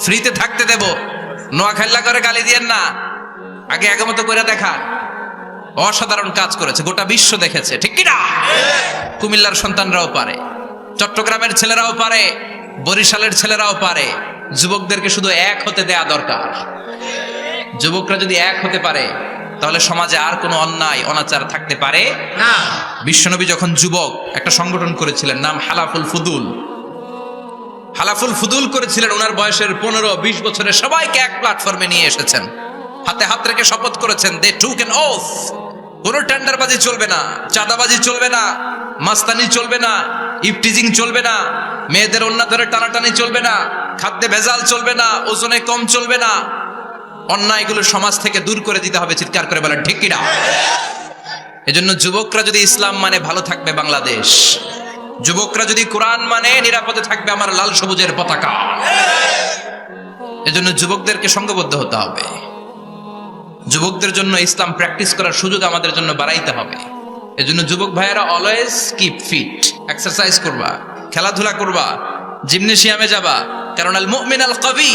ফ্রিতে থাকতে দেব। নোয়াখালী করে গালি দিয়েন না, আগে আগমত করে দেখান। অসাধারণ কাজ করেছে, গোটা বিশ্ব দেখেছে, ঠিক কিনা? কুমিল্লার সন্তানরাও পারে, চট্টগ্রামের ছেলেরাও পারে, বরিশালের ছেলেরাও পারে। যুবকদেরকে শুধু এক হতে দেয়া দরকার। যুবকরা যদি এক হতে পারে তাহলে সমাজে আর কোনো অন্যায় অনাচার থাকতে পারে না। বিশ্বনবী যখন যুবক একটা সংগঠন করেছিলেন, নাম হালাফুল ফুদুল। হালাফুল ফুদুল করেছিলেন, ওনার বয়সের 15-20 বছরে সবাইকে এক প্ল্যাটফর্মে নিয়ে এসেছেন, হাতে হাত রেখে শপথ করেছেন, দে টুক অ্যান ওথ, কোনো টেন্ডারবাজি চলবে না, চাঁদাবাজি চলবে না, মাস্তানি চলবে না, ইফটিজিং চলবে না, মেয়েদের ওন্না ধরে টানাটানি চলবে না, খাদ্যে ভেজাল চলবে না, ওজনে কম চলবে না, অন্যায়গুলো সমাজ থেকে দূর করে দিতে হবে। চিৎকার করে বলেন ঠিক কিনা? এজন্য যুবকরা যদি ইসলাম মানে ভালো থাকবে বাংলাদেশ, যুবকরা যদি কোরআন মানে নিরাপদে থাকবে আমার লাল সবুজের পতাকা। এজন্য যুবকদেরকে সংঘবদ্ধ হতে হবে, যুবকদের জন্য ইসলাম প্র্যাকটিস করার সুযোগ আমাদের জন্য বাড়াইতে হবে। এজন্য যুবক ভাইয়েরা অলওয়েজ কিপ ফিট, এক্সারসাইজ করবা, খেলাধুলা করবা, জিমনেশিয়ামে যাবা, কারণ আল মুমিন আল কবি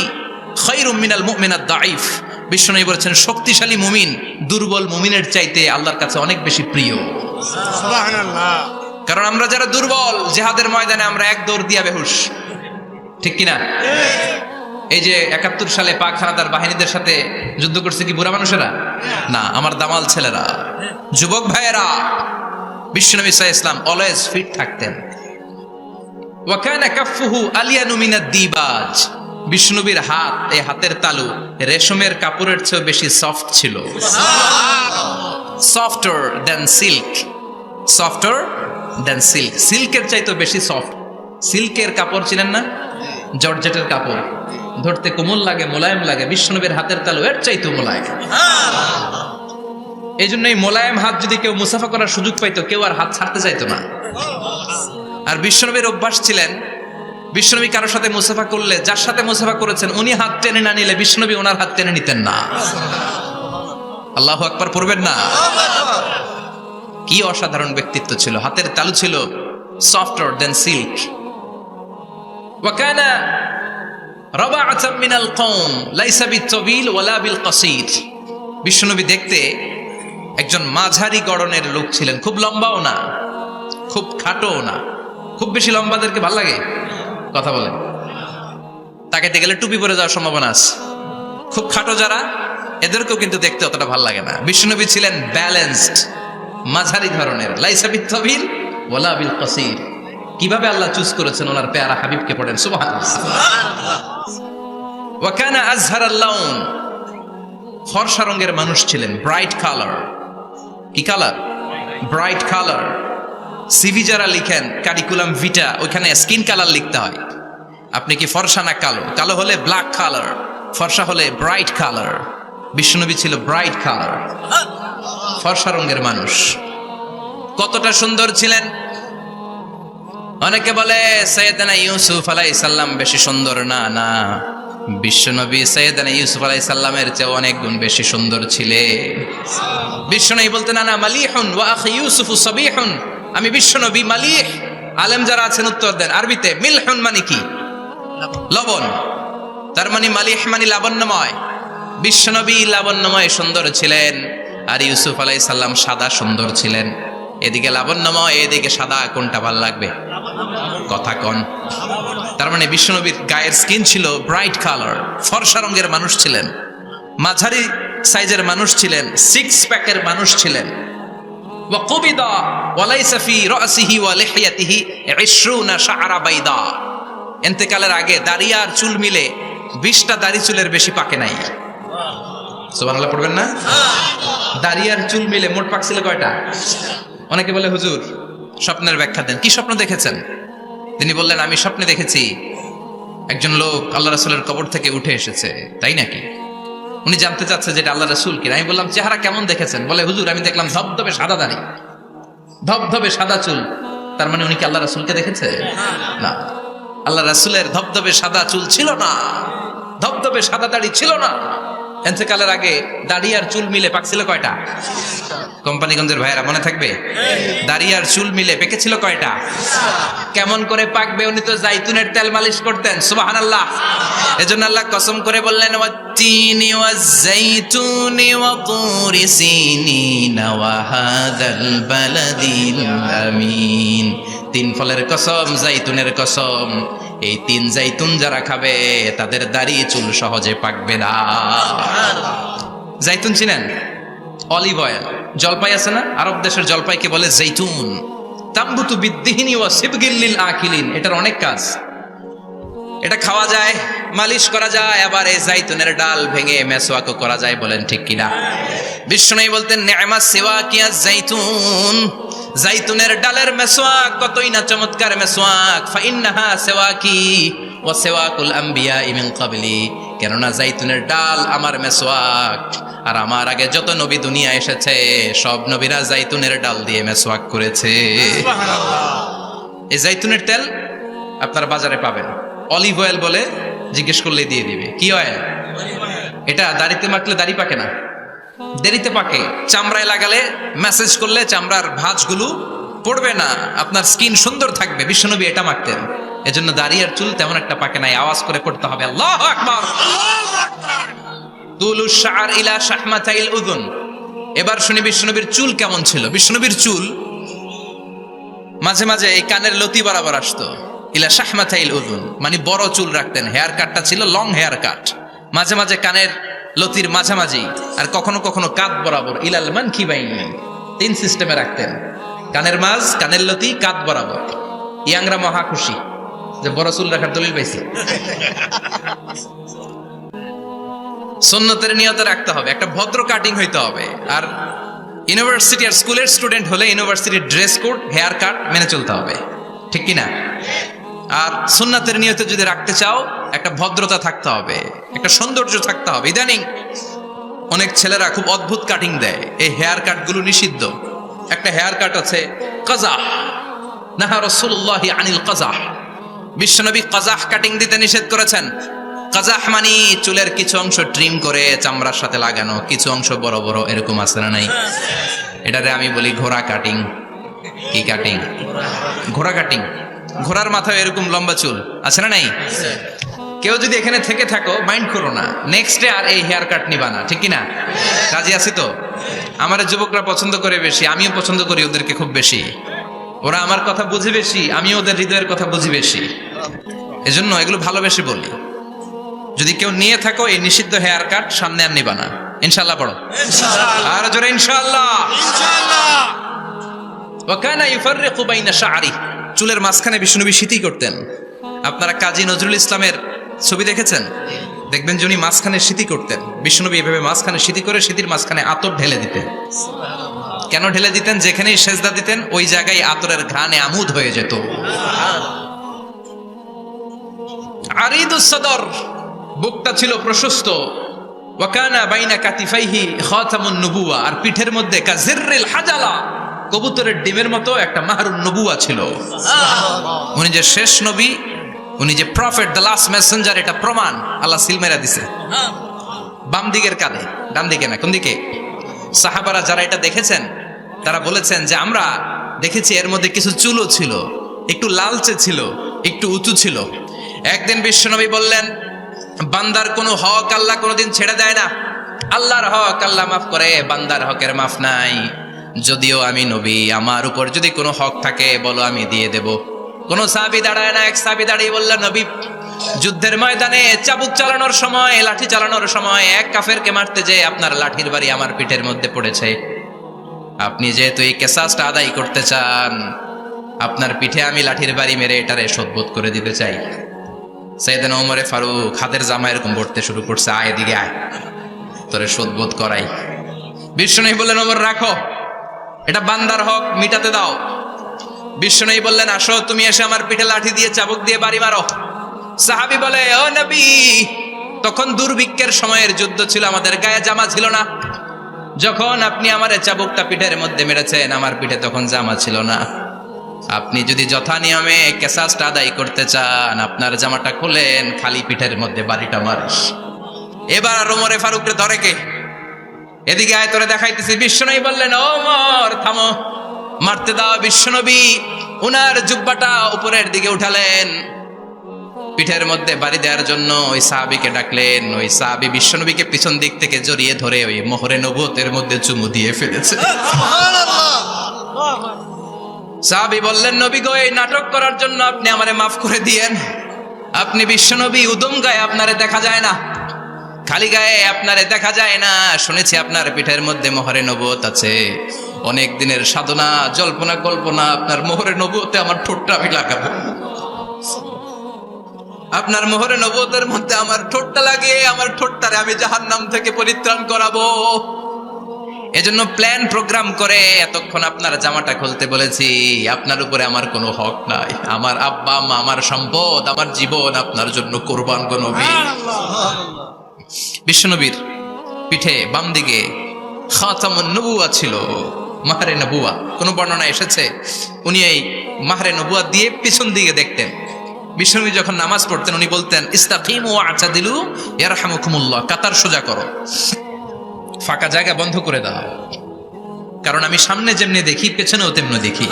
খায়রুম মিনাল মুমিন আদ দাঈফ। বিশ্বনবী বলেছেন শক্তিশালী মুমিন দুর্বল মুমিনের চাইতে আল্লাহর কাছে অনেক বেশি প্রিয়। সুবহানাল্লাহ। কারণ আমরা যারা দুর্বল, জিহাদের ময়দানে আমরা এক দৌড় দিয়া বেহুশ, ঠিক কিনা? এই যে 71 সালে পাক হানাদার বাহিনীদের সাথে যুদ্ধ করছে কি বুড়া মানুষেরা? না, আমার দামাল ছেলেরা, যুবক ভাইয়েরা। বিশ্বনবী সাল্লাল্লাহু আলাইহি ওয়াসাল্লাম অলওয়েজ ফিট থাকতেন। ওয়া কানা কাফফুহু আলিয়ানু মিনাদ দিবাজ। বিষ্ণুবীর হাত, এই হাতের তালু রেশমের কাপড়ের চেয়ে বেশি সফট ছিল। সফটার দেন সিল্ক, সফটার দেন সিল্ক, সিল্কের চাইতে বেশি সফট। সিল্কের কাপড় ছিলেন না, জর্জেটের কাপড়, ধরতে কোমল লাগে, মোলায়েম লাগে। বিষ্ণুবীর হাতের তালু এর চাইতে মোলায়েম। এই জন্য এই মোলায়েম হাত যদি কেউ মুসাফা করার সুযোগ পাইতো, কেউ আর হাত ছাড়তে চাইতো না। আর বিশ্বনবীর অভ্যাস ছিলেন, বিশ্বনবী কারোর সাথে মুসাফা করলে, যার সাথে মুসাফা করেছেন উনি হাত টেনে না নিলে বিশ্বনবী ওনার হাত টেনে নিতেন না। আল্লাহু আকবার পড়বেন না? কি অসাধারণ ব্যক্তিত্ব ছিল, হাতের তালু ছিল সফটার দেন সিল্ক। ওয়া কানা রাবাআতাম মিনাল কওম লাইসা বিতাবিল ওয়ালা বিল কাসীর। বিশ্বনবী দেখতে একজন মাঝারি গড়নের লোক ছিলেন, খুব লম্বাও না, খুব খাটোও না। খুব বেশি লম্বাদেরকে ভালো লাগে? কথা বলেন। তাকাইতে গেলে টুপি পরে যাওয়ার সম্ভাবনা আছে। খুব খাটো যারা, এদেরকেও কিন্তু দেখতে অতটা ভালো লাগে না। বিশ্বনবী ছিলেন ব্যালেন্সড, মাঝারি ধরনের, লাইসা বিত তাবিল ওয়ালা বিল কাসীর। কিভাবে আল্লাহ চুজ করেছেন ওনার প্যারা হাবিবকে, পড়েন সুবহানাল্লাহ। ওয়া কানা আযহারাল লাউন, ফর্সা রঙের মানুষ ছিলেন, ব্রাইট কালার। কি কালার? Bright colour. সিভি যারা লিখেন কারিকুলাম ভিটা, ওইখানে স্কিন কালার লিখতে হয়। আপনি কি ফর্সা না কালো? কালো হলে ব্ল্যাক কালার, ফর্সা হলে ব্রাইট কালার। বিশ্বনবী ছিল ব্রাইট কালার, ফর্সা রঙের মানুষ। কতটা সুন্দর ছিলেন! অনেকে বলে সাইয়েদনা ইউসুফ আলাইহিস সালাম বেশি সুন্দর। না না, বিশ্বনবী সাইয়েদনা ইউসুফ আলাইহিস সালামের চেয়ে অনেক গুণ বেশি সুন্দর ছিলেন। বিশ্বনবী বলতেন আনা মালিহুন ওয়া আখি ইউসুফু সাবিহুন, আমি বিশ্বনবী মালিহ। আলেম যারা আছেন উত্তর দেন আরবিতে। মিলহুন মানে কি? লবণ। তার মানে মালিহ মানে লাবণ্যময়। বিশ্বনবী লাবণ্যময় সুন্দর ছিলেন, আর ইউসুফ আলাইহিস সালাম সাদা সুন্দর ছিলেন। এদিকে লাবণ্যময়, এদিকে সাদা, কোনটা ভালো লাগবে? কথা কন। তার মানে বিশ্বনবীর গায়ের স্কিন ছিল ব্রাইট কালার, ফর্সা রঙের মানুষ ছিলেন, মাঝারি সাইজের মানুষ ছিলেন, সিক্স প্যাকের মানুষ ছিলেন। ওয়া কুবিদা ওয়া লাইসা ফি রাসিহি ওয়া লিহইয়াতিহি 20 শাআরা বাইদা। ইন্তেকালের আগে দাড়ি আর চুল মিলে 20টা দাড়ি চুলের বেশি পাকে নাই। সুবহানাল্লাহ পড়বেন না? দাড়ি আর চুল মিলে মোট পাকছিল কয়টা? অনেকে বলে হুজুর স্বপ্নের ব্যাখ্যা দেন। কি স্বপ্ন দেখেছেন? তিনি বললেন আমি স্বপ্নে দেখেছি একজন লোক আল্লাহ রাসূলের কবর থেকে উঠে এসেছে। তাই নাকি? উনি জানতে চাচ্ছে যেটা আল্লাহ রাসূল কিনা। আমি বললাম চেহারা কেমন দেখেছেন? বলে হুজুর আমি দেখলাম ধবধবে সাদা দাড়ি, ধবধবে সাদা চুল। তার মানে উনি কি আল্লাহ রাসূলকে দেখেছে? না, আল্লাহ রাসূলের ধবধবে সাদা চুল ছিল না, ধবধবে সাদা দাড়ি ছিল না। ইন্তেকালের আগে দাড়ি আর চুল মিলে পাকছিল কয়টা? কোম্পানিগঞ্জের ভাইয়েরা মনে থাকবে? দাড়ি আর চুল মিলে পেকেছিল কয়টা? কেমন করে পাকবে? উনি তো জাইতুনের তেল মালিশ করতেন। সুবহানাল্লাহ। এজন্য আল্লাহ কসম করে বললেন ওয়াত্তিনি ওয়াজ-জাইতুনি ওয়া তুরি সিনিন ওয়া হাযাল বালাদিল আমিন। তিন ফলের কসম, জাইতুনের কসম, এই তিন জাইতুন যারা খাবে তাদের দাড়ি চুল সহজে পাকবে না। জাইতুন চিনেন? Olive oil. জলপাই আছে না? আরব দেশের জলপাইকে বলে জাইতুন। তাম্বুতু বিদ্দিহিনি ওয়া সিবগিল লিল আকিলিন। এটার অনেক কাজ। এটা খাওয়া যায়, মালিশ করা যায়, আবার এই জাইতুনের ডাল ভেঙে মেসওয়াকও করা যায়। বলেন ঠিক কিনা? বিষ্ণু বলতেন নি'মা সিওয়াকিয়া জাইতুন, জাইতুনের ডালের মেসওয়াক কতই না চমৎকার মেসওয়াক। ফাইন্নাহা সিওয়াকি ওয়া সিওয়াকুল আমবিয়া মিন ক্বাবলি। কেননা জাইতুনের ডাল আমার মেসওয়াক, আর আমার আগে যত নবী দুনিয়া এসেছে সব নবীরা জাইতুনের ডাল দিয়ে মেসওয়াক করেছে। এই জাইতুনের তেল আপনারা বাজারে পাবেন। অলিভ অয়েল বলে জিজ্ঞেস করলে দিয়ে দিবে। কি অয়েল? এটা দাড়িতে মাখলে দাড়ি পাকে না, দেরিতে পাকে। চামড়ায় লাগালে ম্যাসেজ করলে চামড়ার ভাঁজগুলো পড়বে না, আপনার স্কিন সুন্দর থাকবে। বিশ্বনবী এটা মাখতেন। এজন্য দাড়ি আর চুল তেমন একটা পাকে নাই। আওয়াজ করে পড়তে হবে আল্লাহু আকবার। তুলুশ শাআর ইলা শাহমাতাইল উযুন। এবার শুনি বিশ্বনবীর চুল কেমন ছিল। বিশ্বনবীর চুল মাঝে মাঝে এই কানের লতি বরাবর আসতো। ইলা শাহমাতাইল উযুন মানে বড় চুল রাখতেন। হেয়ার কাটটা ছিল লং হেয়ার কাট, মাঝে মাঝে কানের লতির মাঝামাঝি, আর কখনো কখনো কাঁধ বরাবর। ইলাল মানকিবাইন, তিন সিস্টেমে রাখতেন। কানের মাঝ, কানের লতি, কাঁধ বরাবর। ইয়াংরা মহা খুশি যে বড় চুল রাখার দলিল পাইছে। সুন্নতের নিয়তে রাখতে হবে, একটা ভদ্র কাটিং হইতে হবে। আর ইউনিভার্সিটি আর স্কুলের স্টুডেন্ট হলে ইউনিভার্সিটির ড্রেস কোড, হেয়ার কাট মেনে চলতে হবে, ঠিক কিনা? আর সুন্নাতের নিয়তে যদি রাখতে চাও একটা ভদ্রতা থাকতে হবে, একটা সৌন্দর্য থাকতে হবে। ইদানিং অনেক ছেলেরা খুব অদ্ভুত কাটিং দেয়। এই হেয়ার কাট গুলো নিষিদ্ধ। একটা হেয়ার কাট আছে কাজাহ, নাহা রাসূলুল্লাহি আনিল কাজাহ। বিশ্বনবী কাজাহ কাটিং দিতে নিষেধ করেছেন। কাজাহ মানে চুলের কিছু অংশ ট্রিম করে চামড়ার সাথে লাগানো, কিছু অংশ বড় বড়, এরকম আছে না নাই? এটারে আমি বলি ঘোড়া কাটিং। কি কাটিং? ঘোড়া কাটিং। ঘোড়ার মাথায় এরকম লম্বা চুল আছে না নাই? কেউ যদি এখানে থেকে থাকো মাইন্ড করো না, নেক্সট ডে আর এই হেয়ার কাট নিবা না, ঠিক কিনা? রাজি আছি তো? আমার যুবকরা পছন্দ করে বেশি, আমিও পছন্দ করি ওদেরকে খুব বেশি। ওরা আমার কথা বুঝে বেশি, আমিও ওদের হৃদয়ের কথা বুঝি বেশি। এজন্য এগুলো ভালোবেসে বলি। যদি কেউ নিয়ে থাকো এই নিষিদ্ধ হেয়ার কাট, সামনে আর নিবা না। ইনশাআল্লাহ পড়ো। আর জোরে ইনশাআল্লাহ। ওয়া কানা ইউফাররিকু বাইনা শা'রি, চুলের মাঝখানে বিশ্বনবী সিঁথি করতেন। আপনারা কাজী নজরুল ইসলামের ছবি দেখেছেন? দেখবেন যে উনি মাঝখানে সিঁথি করতেন। বিশ্বনবী এভাবে মাঝখানে সিঁথি করে সিঁথির মাঝখানে আতর ঢেলে দিতেন। কেন ঢেলে দিতেন? যেখানেই সেজদা দিতেন ওই জায়গায় আতরের ঘ্রাণে আমোদ হয়ে যেত। আরিদুস সদর, বুকটা ছিল প্রশস্ত। ওয়া কানা বাইনা কাতিফাইহি খাতামুন নবুওয়া, আর পিঠের মধ্যে কাজিররিল হাজালা, কবুতরের ডিমের মতো একটা মাহরুন নবুওয়া ছিল। উনি যে শেষ নবী, উনি যে প্রফেট, দ্য লাস্ট মেসেঞ্জার, এটা প্রমাণ আল্লাহ সিল মেরা দিছে বাম দিকের কাঁধে, ডান দিকে না। কোন দিকে? সাহাবারা যারা এটা দেখেছেন তারা বলেছেন যে আমরা দেখেছি এর মধ্যে কিছু চুলও ছিল, একটু লালচে ছিল, একটু উঁচু ছিল। একদিন বিশ্বনবী বললেন, বান্দার কোনো হক আল্লাহ কোনোদিন ছেড়ে দেয় না। আল্লাহর হক আল্লাহ মাফ করে, বান্দার হকের মাফ নাই। যদিও আমি নবী, আমার উপর যদি কোনো হক থাকে বলো, আমি দিয়ে দেব। কোন সাহাবী দাঁড়ায় না। এক সাহাবী দাঁড়িয়ে বললেন, নবী, যুদ্ধের ময়দানে চাবুক চালানোর সময়, লাঠি চালানোর সময় এক কাফেরকে মারতে যেয়ে আপনার লাঠির বাড়ি আমার পিঠের মধ্যে পড়েছে। আপনি যেহেতু এই কেসাসটা আদায় করতে চান, আপনার পিঠে আমি লাঠির বাড়ি মেরে এটারে শোধবোধ করে দিতে চাই। সাইয়েদনা ওমরে ফারুক হাতের জামা এরকম পড়তে শুরু করছে, আয় এদিকে আয়, তোরে শোধবোধ করাই। বিশ্বনবী বললেন, ওমর রাখো, এটা বান্দার হক, মিটাতে দাও। বিশ্বনবী বললেন, আসো, তুমি এসে আমার পিঠে লাঠি দিয়ে চাবুক দিয়ে বাড়ি মারো। সাহাবী বলে, ও নবী, তখন দুর্ভিক্ষের সময়ের যুদ্ধ ছিল, আমাদের গায়ে জামা ছিল না। যখন আপনি আমার চাবুকটা পিঠের মধ্যে মেরেছেন, আমার পিঠে তখন জামা ছিল না। আপনি যদি যথা নিয়মে কেসাসটা আদায় করতে চান, আপনার জামাটা খুলেন, খালি পিঠের মধ্যে বাড়িটা মারিস। এবার আর ওমরে ফারুককে ধরে কে? এদিকে আয়, তোরে দেখাইতেছি। বিশ্বনবী বললেন, ওমর থামো, মারতে দাও। বিশ্বনবী উনার জুব্বাটা উপরের দিকে উঠালেন, পিঠের মধ্যে বাড়ি দেওয়ার জন্য ওই সাহাবীকে ডাকলেন। ওই সাহাবী বিশ্বনবীকে পিছন দিক থেকে জড়িয়ে ধরে ওই মোহরে নবুয়তের মধ্যে চুমু দিয়ে ফেলেছে। সাহাবী বললেন, নবী গো, এই নাটক করার জন্য আপনি আমারে মাফ করে দিয়েন। আপনি বিশ্বনবী, উদম গায়ে আপনারে দেখা যায় না, খালি গায়ে আপনারে দেখা যায় না। শুনেছি আপনার পিঠের মধ্যে মোহরে নবুয়ত আছে। অনেক দিনের সাধনা, জল্পনা কল্পনা, আপনার মোহরে নবুয়তে আমার ঠোঁটটা আমি লাগাবো। আপনার মোহরে নবুয়তের মধ্যে আমার ঠোঁটটা লাগিয়ে আমার ঠোঁটটারে আমি জাহান্নাম থেকে পরিত্রাণ করাবো। এজন্য প্ল্যান প্রোগ্রাম করে এতক্ষণ আপনার জামাটা খুলতে বলেছি। আপনার উপরে আমার কোনো হক নাই। আমার আব্বা মা, আমার সম্পদ, আমার জীবন আপনার জন্য কোরবান গো নবী। বিশ্বনবীর পিঠে বাম দিকে খাতামুন নবুওয়া ছিল, মাহরে নবুওয়া। কোন বর্ণনা এসেছে উনি এই মাহরে নবুওয়া দিয়ে পিছন দিকে দেখতেন। বিশ্বনবী যখন নামাজ পড়তেন উনি বলতেন, ইস্তাকিমু ওয়া আ'তাদিলু ইয়ারহামুকুমুল্লাহ, কাতার সোজা করো, ফাঁকা জায়গা বন্ধ করে দাও, কারণ আমি সামনে যেমনি দেখি পেছনেও তেমনি দেখি।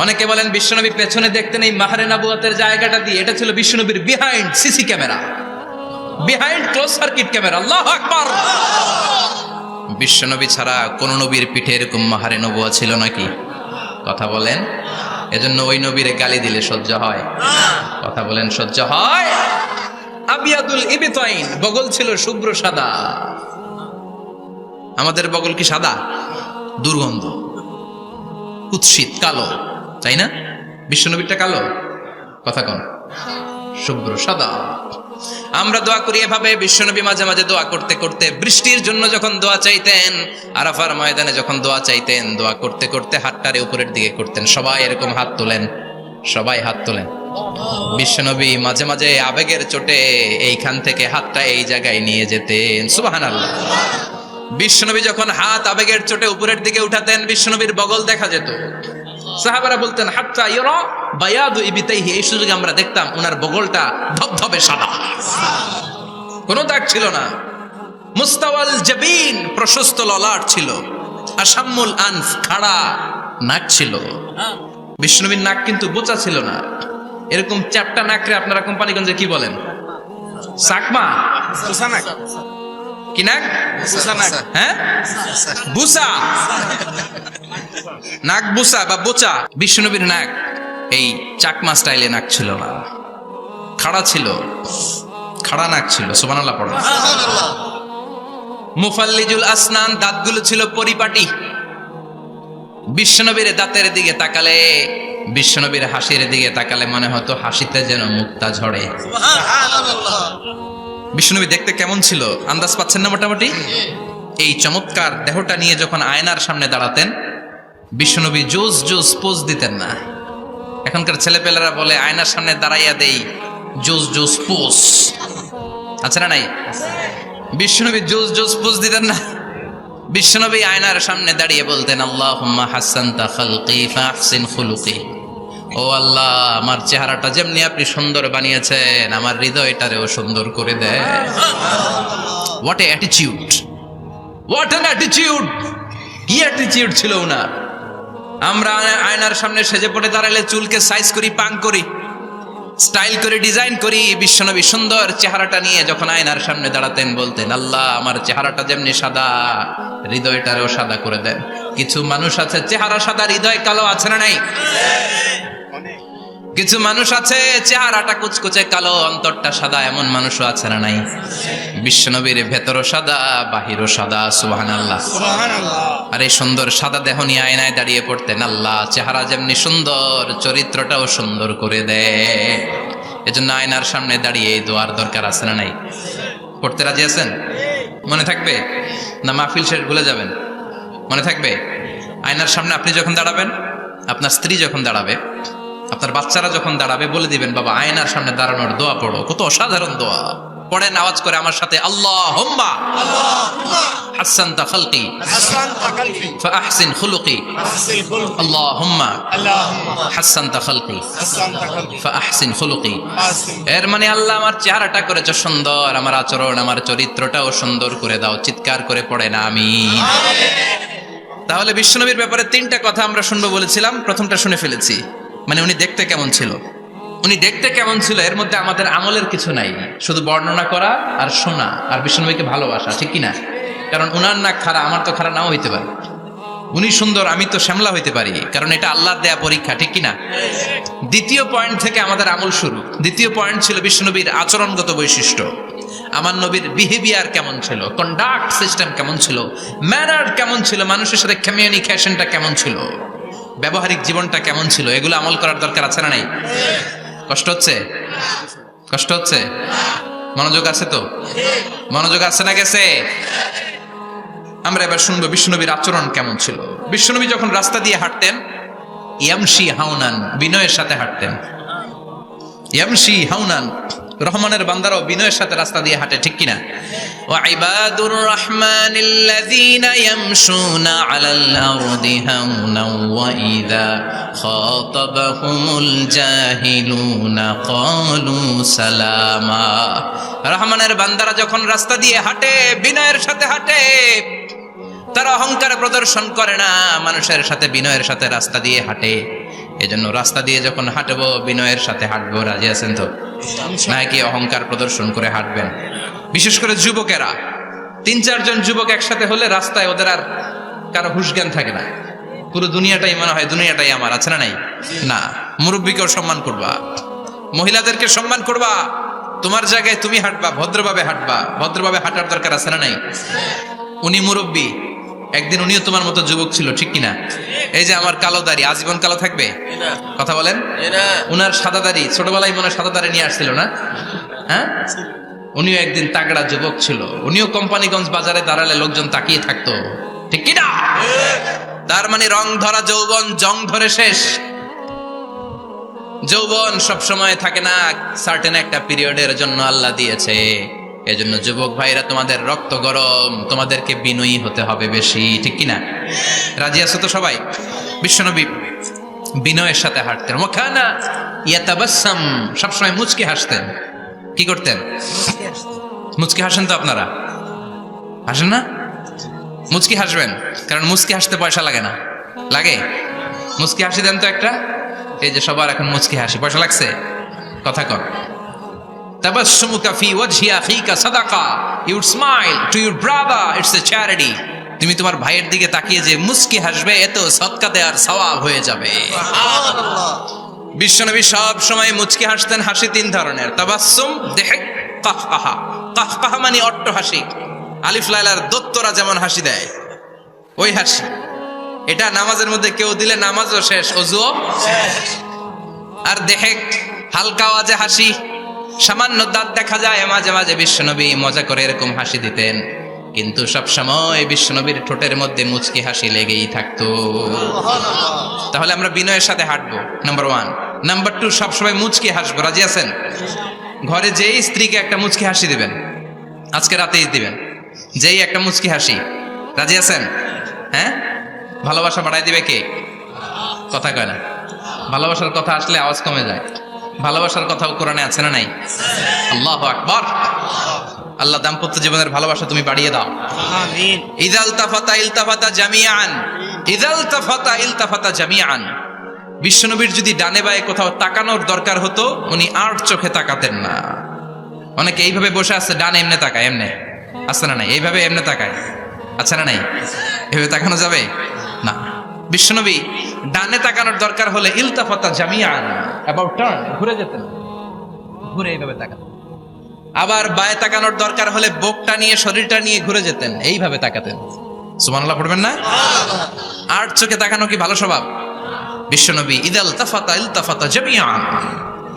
অনেকে বলেন বিশ্বনবী পেছনে দেখতেন এই মাহরে নবুওয়াতের জায়গাটা দিয়ে। এটা ছিল বিশ্বনবীর behind CC camera, behind close circuit camera. আল্লাহু আকবার। বিশ্বনবী ছাড়া কোন নবীর পিঠে এরকম মাহরে নবুওয়া ছিল নাকি? কথা বলেন। এজন্য ওই নবীরে গালি দিলে সহ্য হয়? কথা বলেন, সহ্য হয়? আবিয়াদুল ইবতাইন, বগল ছিল শুভ্র সাদা। আমাদের বগল কি সাদা? দুর্গন্ধ, কুৎসিত, কালো, তাই না? বিশ্বনবীরটা কালো? কথা কোন? শুভ্র সাদা। আমরা দোয়া করি এভাবে। বিশ্বনবী মাঝে মাঝে দোয়া করতে করতে, বৃষ্টির জন্য যখন দোয়া চাইতেন, আরাফার ময়দানে যখন দোয়া চাইতেন, দোয়া করতে করতে হাতটারে উপরের দিকে করতেন। সবাই এরকম হাত তোলেন, সবাই হাত তোলেন। বিশ্বনবী মাঝে মাঝে আবেগের চোটে এইখান থেকে হাতটা এই জায়গায় নিয়ে যেতেন। সুবহানাল্লাহ। বিশ্বনবী যখন হাত আবেগের চোটে উপরের দিকে উঠাতেন, বিশ্বনবীর বগল দেখা যেত। সাহাবারা বলতেন, হাত্তা ইরা বায়াদু ইবতাইহি, এই সুযোগে আমরা দেখতাম ওনার বগলটা ধবধবে সাদা, কোনো দাগ ছিল না। মুস্তাওয়াল জাবিন, প্রশস্ত ললাট ছিল। আসাম্মুল আনফ, খাড়া নাক ছিল। বিশ্বনবীর নাক কিন্তু বোচা ছিল না। এরকম চারটা নাকরে আপনারা কোম্পানিগঞ্জে কি বলেন? চাকমা? কি নাক? হ্যাঁ, বুসা। নাক বুসা বা বোচা। বিশ্বনবীর নাক এই চাকমা স্টাইলে নাক ছিল না, খাড়া ছিল, খাড়া নাক ছিল। সুবহানাল্লাহ পড়ো। মুফাল্লিজুল আসনান, দাঁতগুলো ছিল পরিপাটি। বিশ্বনবীর দাঁতের দিকে তাকালে, বিশ্বনবীর হাসির দিকে তাকালে মনে হতো হাসিতে যেন মুক্তা ঝরে। বিশ্বনবী দেখতে কেমন ছিল আন্দাজ পাচ্ছেন না মোটামুটি? এই চমৎকার দেহটা নিয়ে যখন আয়নার সামনে দাঁড়াতেন, বিশ্বনবী জোস জোস পোজ দিতেন না। এখনকার ছেলেপেলেরা বলে আয়নার সামনে দাঁড়াইয়া দেই জোস জোস পোজ, আছে না নাই? বিশ্বনবী জোস জোস পোজ দিতেন না। বিশ্বনবী আয়নার সামনে দাঁড়িয়ে বলতেন, আল্লাহুম্মা হাসানতা খালকি ফাহসিন খুলুকি। ও আল্লাহ, আমার চেহারাটা যেমনি আপনি সুন্দর বানিয়েছেন, আমার হৃদয়টারেও সুন্দর করে দেয়। What a attitude, what an attitude! কি অ্যাটিটিউড ছিল ওনার! আমরা আয়নার সামনে সেজে পড়ে দাঁড়ালে চুলকে সাইজ করি, পাং করি, স্টাইল করে ডিজাইন করি। বিশ্বনবী সুন্দর চেহারাটা নিয়ে যখন আয়নার সামনে দাঁড়াতেন বলতেন, আল্লাহ, আমার চেহারাটা যেমনি সাদা, হৃদয়টারেও সাদা করে দেন। কিছু মানুষ আছে চেহারা সাদা, হৃদয় কালো, আছে না নাই? কিছু মানুষ আছে চেহারাটা কুচকুচে কালো, অন্তরটা সাদা, এমন মানুষও আছে না নাই? বিশ্বনবীর ভেতরও সাদা, বাহিরও সাদা। সুবহানাল্লাহ। আর এই সুন্দর সাদা দেহ নিয়ে আয়নায় দাঁড়িয়ে পড়তেন, আল্লাহ, চেহারা যেমনি সুন্দর, চরিত্রটাও সুন্দর করে দেয়। এজন্য আয়নার সামনে দাঁড়িয়ে এই দোয়ার দরকার আছে না নাই? পড়তে রাজি আছেন? মনে থাকবে না মাহফিল শেষ ভুলে যাবেন? মনে থাকবে? আয়নার সামনে আপনি যখন দাঁড়াবেন, আপনার স্ত্রী যখন দাঁড়াবে, আপনার বাচ্চারা যখন দাঁড়াবে, বলে দিবেন, বাবা, আয়নার সামনে দাঁড়ানোর দোয়া পড়ো। কত অসাধারণ দোয়া! পড়েন আওয়াজ করে আমার সাথে, আল্লাহুম্মা হাসানতা খালকি ফাহসিন খুলুকি। আল্লাহুম্মা হাসানতা খালকি ফাহসিন খুলুকি। এর মানে, আল্লাহ, আমার চেহারাটা করেছো সুন্দর, আমার আচরণ, আমার চরিত্রটাও সুন্দর করে দাও। চিৎকার করে পড়েন আমিন। তাহলে বিশ্বনবীর ব্যাপারে তিনটা কথা আমরা শুনবো বলেছিলাম, প্রথমটা শুনে ফেলেছি। মানে উনি দেখতে কেমন ছিল, উনি দেখতে কেমন ছিল, এর মধ্যে আমাদের আমলের কিছু নাই, শুধু বর্ণনা করা আর শোনা আর বিশ্বনবীকে ভালোবাসা, ঠিক কিনা? কারণ উনার না খাড়া, আমার তো খাড়া নাও হইতে পারে। উনি সুন্দর, আমি তো শ্যামলা হইতে পারি, কারণ এটা আল্লাহর দেয়া পরীক্ষা, ঠিক কিনা? দ্বিতীয় পয়েন্ট থেকে আমাদের আমল শুরু। দ্বিতীয় পয়েন্ট ছিল বিশ্বনবীর আচরণগত বৈশিষ্ট্য। আমার নবীর বিহেভিয়ার কেমন ছিল, কন্ডাক্ট সিস্টেম কেমন ছিল, ম্যানার কেমন ছিল, মানুষের সাথে কমিউনিকেশনটা কেমন ছিল, ব্যবহারিক জীবনটা কেমন ছিল, এগুলো আমল করার দরকার আছে না নাই? কষ্ট হচ্ছে? কষ্ট হচ্ছে? মনোযোগ আছে তো? মনোযোগ আছে না গেছে? আমরা এবার শুনবো বিশ্বনবীর আচরণ কেমন ছিল। বিশ্বনবী যখন রাস্তা দিয়ে হাঁটতেন, ইয়ামশি হাউনান, বিনয়ের সাথে হাঁটতেন। ইয়ামশি হাউনান, রহমানের বান্দারাও বিনয়ের সাথে রাস্তা দিয়ে হাঁটে, ঠিক কিনা? ওয়া ইবাদুর রহমানিল্লাযীনা ইয়ামশুনা আলাল আরদি হাওনাও ওয়া ইযা খাতাবাহুমুল জাহিলুনা ক্বালু সালামা। রহমানের বান্দারা যখন রাস্তা দিয়ে হাঁটে, বিনয়ের সাথে হাঁটে, তারা অহংকার প্রদর্শন করে না, মানুষের সাথে বিনয়ের সাথে রাস্তা দিয়ে হাঁটে। এজন্য রাস্তা দিয়ে যখন হাঁটবো, বিনয়ের সাথে হাঁটবো। রাজি আছেন তো? নাকি অহংকার প্রদর্শন করে হাঁটবেন? বিশেষ করে যুবকেরা, ৩-৪ জন যুবক একসাথে হলে রাস্তায় ওদের আর কারো হুঁশ জ্ঞান থাকে না, পুরো দুনিয়াটাই মনে হয় দুনিয়াটাই আমার, আছে না নাই? না, মুরব্বীকেও সম্মান করবা, মহিলাদেরকে সম্মান করবা, তোমার জায়গায় তুমি হাঁটবা, ভদ্রভাবে হাঁটবা। ভদ্রভাবে হাঁটার দরকার আছে না নাই? উনি মুরব্বী, একদিন উনিও তোমার মতো যুবক ছিল, ঠিক কিনা? এই যে আমার কালো দাড়ি, আজীবন কালো থাকবে? কথা বলেন। উনার সাদা দাড়ি, ছোটবেলায় মনে সাদা দাড়ি নিয়ে আসছিল না? হ্যাঁ, উনিও একদিন তাগড়া যুবক ছিল। উনিও কোম্পানিগঞ্জ বাজারে দাঁড়ালে লোকজন তাকিয়ে থাকতো, ঠিক কিনা? তার মানে রং ধরা যৌবন জং ধরে শেষ। যৌবন সব সময় থাকে না, সার্টেন একটা পিরিয়ডের জন্য আল্লাহ দিয়েছে। এজন্য যুবক ভাইরা, তোমাদের রক্ত গরম, তোমাদেরকে বিনয়ী হতে হবে বেশি, ঠিক কিনা? রাজি আছো তো সবাই? বিশ্বনবী বিনয়ের সাথে হাঁটতেন। ওয়াকানা ইয়াতাবাসসাম, সবসময় মুচকি হাসতেন। কি করতেন? মুচকি হাসেন তো আপনারা? হাসেন না? মুচকি হাসবেন, কারণ মুচকি হাসতে পয়সা লাগে না। লাগে? মুচকি হাসি দেন তো একটা। এই যে সবার এখন মুচকি হাসি, পয়সা লাগছে? কথা কর। তাবাসসুমুকা ফি ওয়াজহি আখিকা সাদাকা, you would smile to your brother, it's a charity. তুমি তোমার ভাইয়ের দিকে তাকিয়ে যে মুচকি হাসবে, এত সদকা দেওয়ার সওয়াব হয়ে যাবে। সুবহানাল্লাহ। বিশ্বনবী সব সময় মুচকি হাসতেন। হাসি 3 ধরনের, তাবাসসুম, দিহক, কাহকাহা। কাহকাহা মানে অট্ট হাসি, আলিফ লাইলার দত্তরা যেমন হাসি দেয়, ওই হাসি। এটা নামাজের মধ্যে কেউ দিলে নামাজও শেষ, ওযুও শেষ। আর দেখে হালকা আওয়াজে হাসি, সামান্য দাঁত দেখা যায়, মাঝে মাঝে বিশ্বনবী মজা করে এরকম হাসি দিতেন, কিন্তু সব সময় বিশ্বনবীর ঠোঁটের মধ্যে মুচকি হাসি লেগেই থাকতো। তাহলে আমরা বিনয়ের সাথে হাঁটবো, নাম্বার 1। নাম্বার 2, সবসময় মুচকি হাসবো। রাজি আছেন? ঘরে যেই স্ত্রীকে একটা মুচকি হাসি দিবেন, আজকে রাতেই দিবেন, যেই একটা মুচকি হাসি। রাজি আছেন? হ্যাঁ, ভালোবাসা বাড়াই দিবে কে? কথা কয় না। ভালোবাসার কথা আসলে আওয়াজ কমে যায়। ভালোবাসার কথাও কোরআনে আছে না নাই? আল্লাহু আকবার। আল্লাহ দাম্পত্য জীবনের ভালোবাসা তুমি বাড়িয়ে দাও। আমিন। ইযাল তাফাতা ইলতাফাতা জামিআন, ইযাল তাফাতা ইলতাফাতা জামিআন। বিশ্বনবীর যদি ডানে বায়ে কোথাও তাকানোর দরকার হতো, উনি আর চোখে তাকাতেন না। অনেকে এইভাবে বসে আছে, ডানে এমনে তাকায়, এমনে আছে না নাই? এইভাবে এমনে তাকায়, আছে না নাই? এভাবে তাকানো যাবে না। বিশ্বনবী ডানে তাকানোর দরকার হলে ইলতাফাতা জামিআন, অ্যাবাউট টার্ন, ঘুরে যেতেন, ঘুরে এইভাবে তাকাতেন। আবার বায়ে তাকানোর দরকার হলে বুকটা নিয়ে, শরীরটা নিয়ে ঘুরে যেতেন, এইভাবে তাকাতেন। সুবহানাল্লাহ পড়বেন না? আর চোখে তাকানো কি ভালো স্বভাব? বিশ্বনবী ইদাল তাফাতা ইলতাফাতা জামিআন,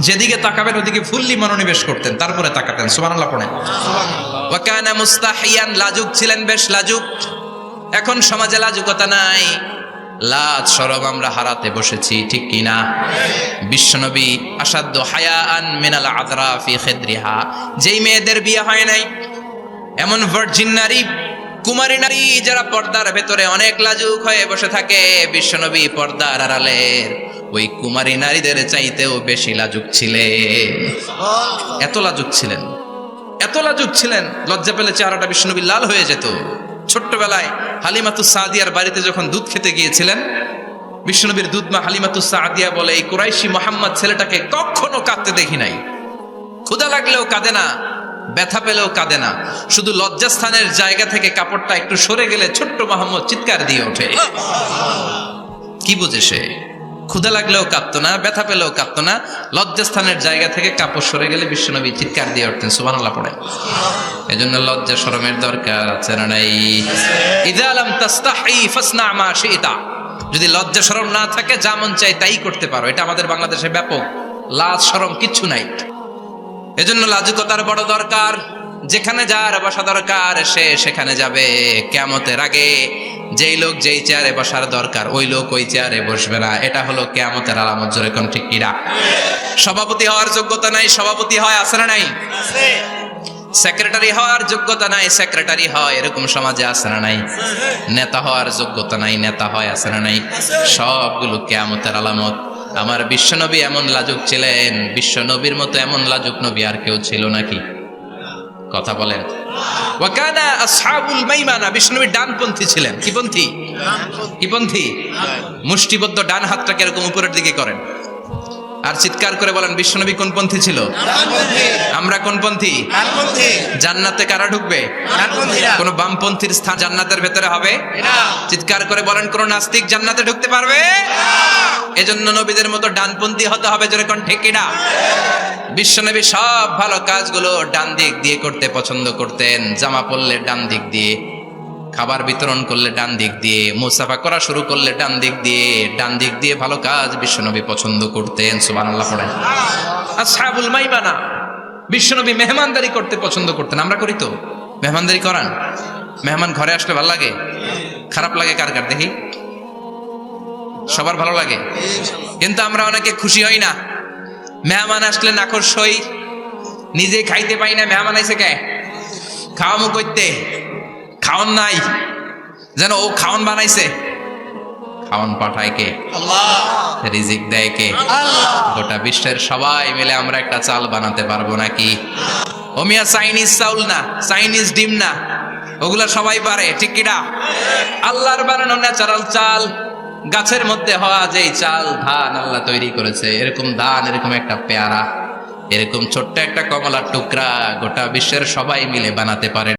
যেদিকে তাকাবেন ওদিকে ফুললি মনোনিবেশ করতেন, তারপরে তাকাতেন। সুবহানাল্লাহ পড়েন। ওয়া কানা মুস্তাহিয়ান, লাজুক ছিলেন, বেশ লাজুক। এখন সমাজে লাজুকতা নাই, লাজ শরম আমরা হারাতে বসেছি, ঠিক কি না? বিশ্বনবী আসাদ্দ হায়াআন মিনাল আযরা ফি খিদরিহা, যেই মেয়েদের বিয়ে হয় নাই, এমন ভার্জিন নারী, কুমারী নারী যারা পর্দার ভেতরে অনেক লাজুক হয়ে বসে থাকে, বিশ্বনবী পর্দার আড়ালে ওই কুমারী নারীদের চাইতেও বেশি লাজুক ছিলেন। এত লাজুক ছিলেন, এত লাজুক ছিলেন, লজ্জা পেলে চেহারাটা বিশ্বনবী লাল হয়ে যেত। ছোট্টবেলায় হালিমাতুস সাদিয়ার বাড়িতে যখন দুধ খেতে গিয়েছিলেন, বিশ্বনবীর দুধমা হালিমাতুস সাদিয়া বলে, এই কুরাইশি মোহাম্মদ ছেলেটাকে কখনো কাঁদতে দেখি নাই। ক্ষুধা লাগলেও কাঁদে না, ব্যথা পেলেও কাঁদে না, শুধু লজ্জাস্থানের জায়গা থেকে কাপড়টা একটু সরে গেলে ছোট্ট মোহাম্মদ চিৎকার দিয়ে ওঠে। কি বুঝে সে? ক্ষুধা লাগলেও কাঁদতো না, ব্যথা পেলেও কাঁদতো না, লজ্জাস্থানের জায়গা থেকে কাপড় সরে গেলে বিশ্বনবী চিৎকার দিয়ে উঠতেন। সুবহানাল্লাহ পড়ে। এজন্য লজ্জা শরমের দরকার আছে না নাই? ইযা লাম তাস্তাহি ফাসনা মা শিতা, যদি লজ্জা শরম না থাকে, যা মন চাই তাই করতে পারো। এটা আমাদের বাংলাদেশে ব্যাপক, লাজ শরম কিচ্ছু নাই। এজন্য লাজুকতার বড় দরকার। যেখানে যার বসা দরকার সে সেখানে যাবে। কিয়ামতের আগে যেই লোক যেই চেয়ারে বসার দরকার ওই লোক ওই চেয়ারে বসবে না। এটা হলো কিয়ামতের আলামত। জোরে কোন ঠিক কিনা? সভাপতি হওয়ার যোগ্যতা নাই, সভাপতি হয়, আছে না নাই? সেক্রেটারি হওয়ার যোগ্যতা নাই, সেক্রেটারি হয়, এরকম সমাজে আছে না নাই? নেতা হওয়ার যোগ্যতা নাই, নেতা হয়, আছে না নাই? সবগুলো কিয়ামতের আলামত। আমার বিশ্বনবী এমন লাজুক ছিলেন, বিশ্বনবীর মতো এমন লাজুক নবী আর কেউ ছিল নাকি? কথা বলেন। ওয়া কানা আসহাবুল মাইমানা, বিশ্বনবী ডানপন্থী ছিলেন। কি পন্থী? কি পন্থী? মুষ্টিবদ্ধ ডান হাতটাকে এরকম উপরের দিকে করেন আর চিৎকার করে বলেন, বিশ্বনবী কোন পন্থী ছিল? আমরা কোন পন্থী? জান্নাতে কারা ঢুকবে? কোন বামপন্থীর স্থান জান্নাতের ভেতরে হবে? চিৎকার করে বলেন, কোন নাস্তিক জান্নাতে ঢুকতে পারবে? এজন্য নবীদের মতো ডানপন্থী হতে হবে। জোরে কোন ঠিক কিনা? বিশ্বনবী সব ভালো কাজগুলো ডান দিক দিয়ে করতে পছন্দ করতেন। জামা পরলে ডান দিক দিয়ে, খাবার বিতরণ করলে ডান দিক দিয়ে, মুসাফা করা শুরু করলে ডান দিক দিয়ে, ডান দিক দিয়ে ভালো কাজ বিশ্বনবী পছন্দ করতেন। সুবহানাল্লাহ পড়েন। আসহাবুল মাইমানা, বিশ্বনবী মেহমানদারি করতে পছন্দ করতেন। আমরা করি তো? মেহমানদারি করান? মেহমান ঘরে আসলে ভালো লাগে? খারাপ লাগে কার কার দেখি? সবার ভালো লাগে, কিন্তু আমরা অনেকে খুশি হই না। মেহমান আসলে নাখোশ হই, নিজে খাইতে পাই না। মেহমান আইছে কে? খাওয়ামু করতে, খাওয়ান নাই, যেন ও খাওয়ান বানাইছে। খাওয়ান পাঠায় কে? আল্লাহ। রিজিক দেয় কে? আল্লাহ। গোটা বিশ্বের সবাই মিলে আমরা একটা চাল বানাতে পারবো নাকি? ও মিয়া চাইনিজ চাউল না, চাইনিজ ডিম না, ওগুলা সবাই পারে, ঠিক কিনা? আল্লাহর বানানো ন্যাচারাল চাল, গাছের মধ্যে হওয়া যেই চাল, ধান আল্লাহ তৈরি করেছে, এরকম ধান, এরকম একটা পেয়ারা, এরকম ছোট্ট একটা কমলার টুকরা গোটা বিশ্বের সবাই মিলে বানাতে পারে।